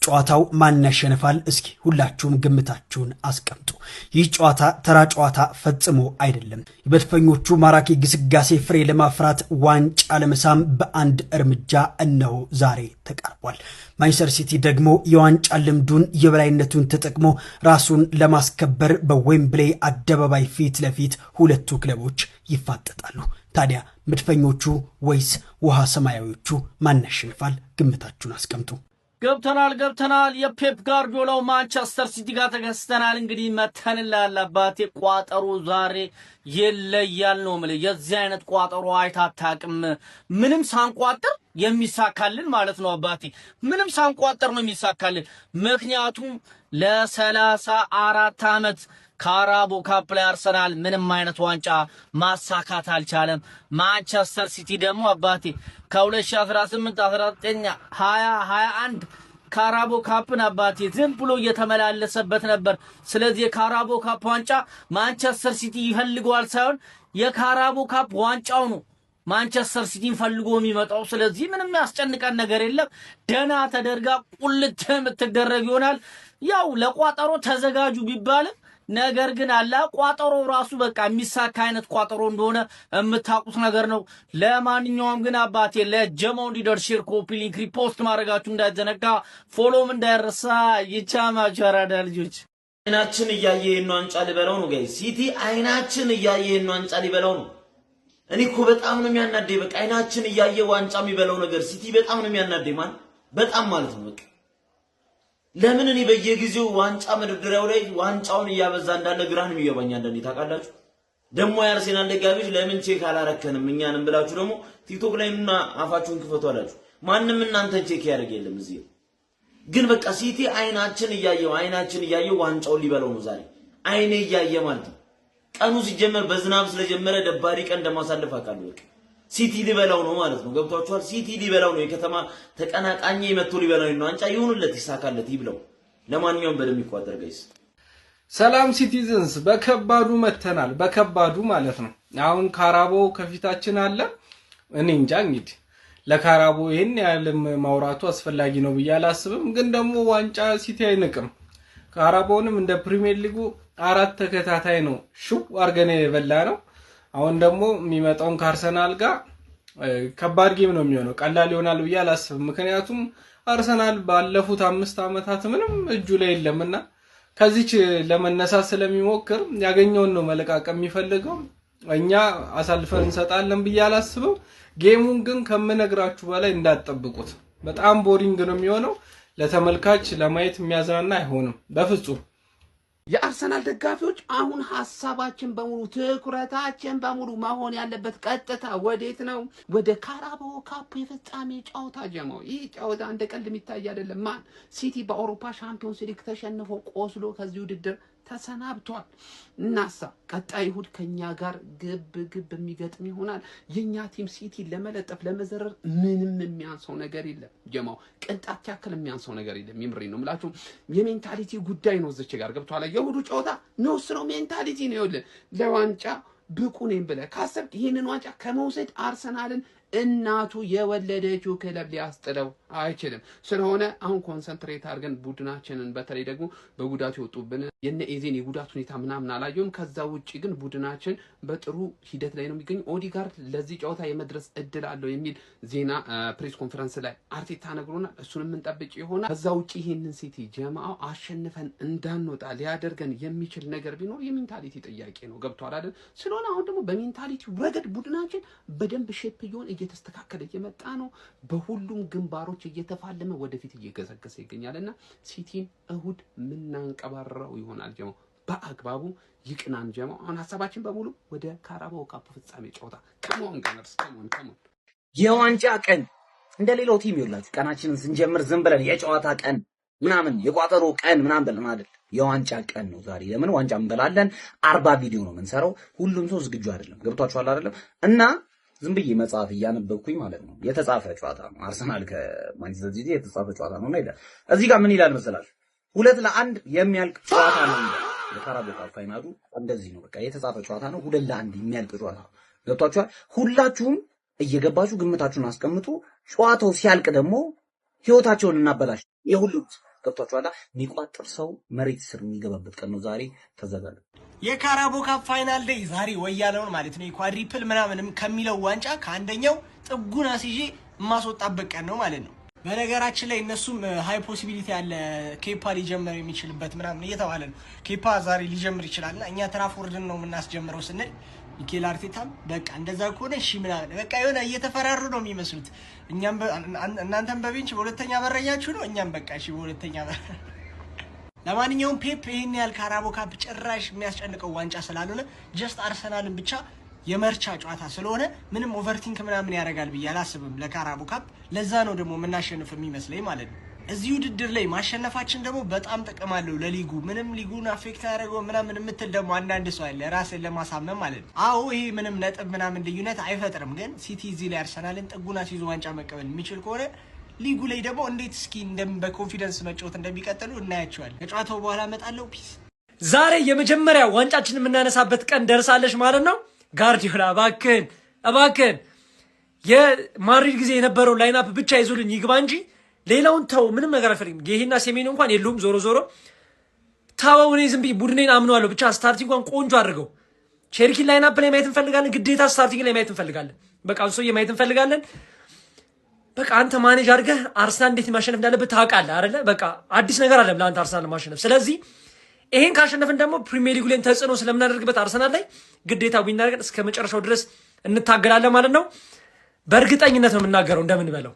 ጨዋታው ማን ያሸንፋል? እስኪ ሁላችሁም ግምታችሁን አስቀምጡ። ይህ ጨዋታ ተራ ጨዋታ ፈጽሞ አይደለም። የመድፈኞቹ ማራኪ ግስጋሴ ፍሬ ለማፍራት ዋንጫ ለመሳም በአንድ እርምጃ እነሆ ዛሬ ተቃርቧል። ማንቸስተር ሲቲ ደግሞ የዋንጫ ልምዱን የበላይነቱን ተጠቅሞ ራሱን ለማስከበር በዌምብሌይ አደባባይ ፊት ለፊት ሁለቱ ክለቦች ይፋጠጣሉ። ታዲያ መድፈኞቹ ወይስ ውሃ ሰማያዊዎቹ ማን ያሸንፋል? ግምታችሁን አስቀምጡ። ገብተናል። የፔፕ ጋርዲዮላው ማንቸስተር ሲቲ ጋር ተገስተናል። እንግዲህ መተንላል አባቴ። ቋጠሮ ዛሬ ይለያል ነው ማለት። የዚህ አይነት ቋጠሮ አይታጣቅም። ምንም ሳንቋጠር የሚሳካልን ማለት ነው አባቴ። ምንም ሳንቋጠር ነው የሚሳካልን። ምክንያቱም ለ34 ዓመት ካራቦ ካፕ ላይ አርሰናል ምንም አይነት ዋንጫ ማሳካት አልቻለም። ማንቸስተር ሲቲ ደግሞ አባቴ ከ2018 19 20 21 ካራቦ ካፕን አባቴ ዝም ብሎ እየተመላለሰበት ነበር። ስለዚህ የካራቦ ካፕ ዋንጫ ማንቸስተር ሲቲ ይፈልገዋል ሳይሆን የካራቦ ካፕ ዋንጫው ነው ማንቸስተር ሲቲን ፈልጎ የሚመጣው። ስለዚህ ምንም ያስጨንቀን ነገር የለም። ደና ተደርጋ ቁልት የምትደረግ ይሆናል። ያው ለቋጠሮ ተዘጋጁ ቢባልም ነገር ግን አላ ቋጠሮ ራሱ በቃ የሚሳካ አይነት ቋጠሮ እንደሆነ የምታውቁት ነገር ነው። ለማንኛውም ግን አባቴ ለጀማው እንዲደርስ ሼር፣ ኮፒ ሊንክ፣ ሪፖስት ማድረጋችሁ እንዳይዘነጋ፣ ፎሎም እንዳይረሳ። ይቻማችሁ አራዳ ልጆች። አይናችን እያየ ይሄን ዋንጫ ሊበላው ነው ጋይስ። ሲቲ አይናችን እያየ ይሄን ዋንጫ ሊበላው ነው። እኔ እኮ በጣም ነው የሚያናደኝ። በቃ አይናችን እያየ ዋንጫ የሚበላው ነገር ሲቲ በጣም ነው የሚያናደኝ። በጣም ማለት ነው በቃ ለምን እኔ በየጊዜው ዋንጫ መድረደሪያው ላይ ዋንጫውን እያበዛ እንዳለ ግራን የሚገባኝ አንደኔ ታውቃላችሁ። ደሞ የአርሰናል ደጋፊዎች ለምን ቼክ አላረከንም እኛንም ብላችሁ ደግሞ ቲክቶክ ላይና አፋችሁን ክፈቱ አላችሁ። ማንንም እናንተን ቼክ ያደርግ የለም እዚህ። ግን በቃ ሲቲ አይናችን እያየ ዋንጫውን ሊበላው ነው ዛሬ። አይኔ እያየ ማለት ነው ቀኑ ሲጀመር በዝናብ ስለጀመረ ደባሪ ቀን እንደማሳልፍ አውቃለሁ። በቃ ሲቲ ሊበላው ነው ማለት ነው። ገብቷችኋል? ሲቲ ሊበላው ነው። የከተማ ተቀናቃኝ መጥቶ ሊበላው ነው። ዋንጫ ይሁንለት፣ ይሳካለት፣ ይብለው። ለማንኛውም በደም ይቋጠር ጋይስ። ሰላም ሲቲዝንስ፣ በከባዱ መተናል። በከባዱ ማለት ነው። አሁን ካራቦ ከፊታችን አለ። እኔ እንጃ እንግዲህ ለካራቦ ይሄን ያለም ማውራቱ አስፈላጊ ነው ብዬ አላስብም። ግን ደግሞ ዋንጫ ሲቲ አይንቅም። ካራቦንም እንደ ፕሪሚየር ሊጉ 4 ተከታታይ ነው ሹ አርገነ የበላ ነው። አሁን ደግሞ የሚመጣውን ከአርሰናል ጋር ከባድ ጌም ነው የሚሆነው። ቀላል ይሆናል ብዬ አላስብም። ምክንያቱም አርሰናል ባለፉት 5 ዓመታት ምንም እጁ ላይ የለምና ከዚች ለመነሳት ስለሚሞክር ያገኘውን ነው መለቃቀም የሚፈልገው። እኛ አሳልፈን እንሰጣለን ብዬ አላስብም። ጌሙን ግን ከምነግራችሁ በላይ እንዳትጠብቁት። በጣም ቦሪንግ ነው የሚሆነው። ለተመልካች ለማየት የሚያዝናና አይሆንም በፍጹም። የአርሰናል ደጋፊዎች አሁን ሐሳባችን በሙሉ ትኩረታችን በሙሉ መሆን ያለበት ቀጥታ ወዴት ነው? ወደ ካራባኦ ካፕ የፍጻሜ ጨዋታ ጀማው። ይህ ጨዋታ እንደ ቀልድ የሚታይ አይደለም። ማን ሲቲ በአውሮፓ ሻምፒዮንስ ሊግ ተሸንፎ ቆስሎ ከዚህ ውድድር ተሰናብቷል። እናሳ ቀጣይ እሁድ ከኛ ጋር ግብ የሚገጥም ይሆናል። የኛ ቲም ሲቲ ለመለጠፍ ለመዘረር ምንም የሚያንሰው ነገር የለም ጀማው። ቅንጣት ያክል የሚያንሰው ነገር የለም። ይምሪ ነው የምላችሁ። የሜንታሊቲ ጉዳይ ነው። እዚች ጋር ገብቷል። የእሁዱ ጨዋታ ነው ሜንታሊቲ ነው። ይኸውልህ ለዋንጫ ብቁ ነኝ ብለህ ካሰብክ ይህንን ዋንጫ ከመውሰድ አርሰናልን እናቱ የወለደችው ክለብ ሊያስጥለው አይችልም። ስለሆነ አሁን ኮንሰንትሬት አድርገን ቡድናችንን በተለይ ደግሞ በጉዳት የወጡብን የነ ኤዜን የጉዳት ሁኔታ ምናምን አላየውም። ከዛ ውጪ ግን ቡድናችን በጥሩ ሂደት ላይ ነው የሚገኘው። ኦዲጋርድ ለዚህ ጨዋታ የመድረስ እድል አለው የሚል ዜና ፕሬስ ኮንፈረንስ ላይ አርቴታ ነግሮናል። እሱን የምንጠብቅ ይሆናል። ከዛ ውጪ ይህንን ሲቲ ጀማው አሸንፈን እንዳንወጣ ሊያደርገን የሚችል ነገር ቢኖር የሜንታሊቲ ጥያቄ ነው። ገብቷል አይደል? ስለሆነ አሁን ደግሞ በሜንታሊቲ ረገድ ቡድናችን በደንብ ሼፕ ይሆን እየተስተካከለ እየመጣ ነው። በሁሉም ግንባሮች እየተፋለመ ወደፊት እየገሰገሰ ይገኛልና ሲቲን እሁድ ምናንቀባረው ይሆናል። ጀማው በአግባቡ ይቅናን። ጀማው አሁን ሐሳባችን በሙሉ ወደ ካራባኦ ካፕ ፍጻሜ ጨዋታ ከሞን ጋርስ ከሞን የዋንጫ ቀን እንደ ሌላው ቲም ይውላችሁ። ቀናችንን ስንጀምር ዝም ብለን የጨዋታ ቀን ምናምን የቋጠሮ ቀን ምናምን ብለን አይደል። የዋንጫ ቀን ነው ዛሬ። ለምን ዋንጫ እንበላለን። 40 ቪዲዮ ነው የምንሰራው። ሁሉም ሰው ዝግጁ አይደለም። ገብቷችኋል አይደለም? እና ዝም ብዬ መጽሐፍ እያነበብኩኝ ማለት ነው። የተጻፈ ጨዋታ ነው። አርሰናል ከማንቸስተር ሲቲ የተጻፈ ጨዋታ ነው እና እዚህ ጋር ምን ይላል መሰላችሁ? 2-1 የሚያልቅ ጨዋታ ነው። የካራባኦ ካፕ ፋይናሉ እንደዚህ ነው። በቃ የተጻፈ ጨዋታ ነው። 2-1 የሚያልቅ ጨዋታ ነው። ገብቷችኋል? ሁላችሁም እየገባችሁ ግምታችሁን አስቀምጡ። ጨዋታው ሲያልቅ ደግሞ ህይወታቸውን እናበላሽ። የሁሉም ገብቷችኋል? የሚቋጥር ሰው መሬት ስር የሚገባበት ቀን ነው ዛሬ። ተዘጋጁ። የካራባኦ ካፕ ፋይናል ዴይ ዛሬ ወያለውን ማለት ነው። ኳድሪፕል ምናምንም ከሚለው ዋንጫ ከአንደኛው ጥጉን አስይዤ የማስወጣበት ቀን ነው ማለት ነው። በነገራችን ላይ እነሱም ሃይ ፖሲቢሊቲ ያለ ኬፓ ሊጀምር የሚችልበት ምናምን እየተባለ ነው። ኬፓ ዛሬ ሊጀምር ይችላልና እኛ ትራፎርድን ነው የምናስጀምረው ስንል ሚኬል አርቴታም በቃ እንደዛ ከሆነ እሺ ምናምን በቃ የሆነ እየተፈራሩ ነው የሚመስሉት። እኛም እናንተም በቤንች በሁለተኛ በረኛችሁ ነው፣ እኛም በቃ እሺ በሁለተኛ ለማንኛውም ፔፕ ይሄን ያህል ካራባኦ ካፕ ጭራሽ የሚያስጨንቀው ዋንጫ ስላልሆነ ጀስት አርሰናልን ብቻ የመርቻ ጨዋታ ስለሆነ ምንም ኦቨርቲንክ ምናምን ያደርጋል ብዬ አላስብም ለካራባኦ ካፕ። ለዛ ነው ደግሞ የምናሸንፍ የሚመስለኝ ማለት ነው። እዚህ ውድድር ላይ ማሸነፋችን ደግሞ በጣም ጥቅም አለው ለሊጉ። ምንም ሊጉን አፌክት ያደርገው ምናምን የምትል ደግሞ አንዳንድ ሰው አለ ራስን ለማሳመን ማለት ነው። አዎ ይሄ ምንም ነጥብ ምናምን ልዩነት አይፈጥርም። ግን ሲቲ እዚህ ላይ አርሰናልን ጥጉና ሲይዞ ዋንጫ መቀበል የሚችል ከሆነ ሊጉ ላይ ደግሞ እንዴት እስኪ በኮንፊደንስ መጫወት እንደሚቀጥሉ እናያቸዋለን። ከጨዋታው በኋላ እመጣለሁ። ፒስ። ዛሬ የመጀመሪያ ዋንጫችን የምናነሳበት ቀን ደርሳለች ማለት ነው። ጋርዲዮላ እባክህን የማድሪድ ጊዜ የነበረው ላይናፕ ብቻ ይዙልኝ ይግባ እንጂ ሌላውን ተው። ምንም ነገር አልፈልግም። ጌሄና ሴሜን እንኳን የሉም። ዞሮ ታው እኔ ዝም ብዬ ቡድኔን አምነዋለሁ። ብቻ ስታርቲንግ እንኳን ቆንጆ አድርገው። ቼርኪን ላይናፕ ላይ ማየት እንፈልጋለን። ግዴታ ስታርቲንግ ላይ ማየት እንፈልጋለን። በቃ አንሶዬ ማየት እንፈልጋለን። በቃ አንተ ማኔጅ አድርገህ አርሰናል እንዴት ማሸነፍ እንዳለበት ታውቃለህ አይደለ? በቃ አዲስ ነገር አይደለም ለአንተ አርሰናል ማሸነፍ። ስለዚህ ይሄን ካሸነፍን ደግሞ ፕሪሚየር ሊጉ ላይ ተጽዕኖ ስለምናደርግበት አርሰናል ላይ ግዴታ ዊን አድርገን እስከ መጨረሻው ድረስ እንታገላለን ማለት ነው። በእርግጠኝነት ነው የምናገረው እንደምን በለው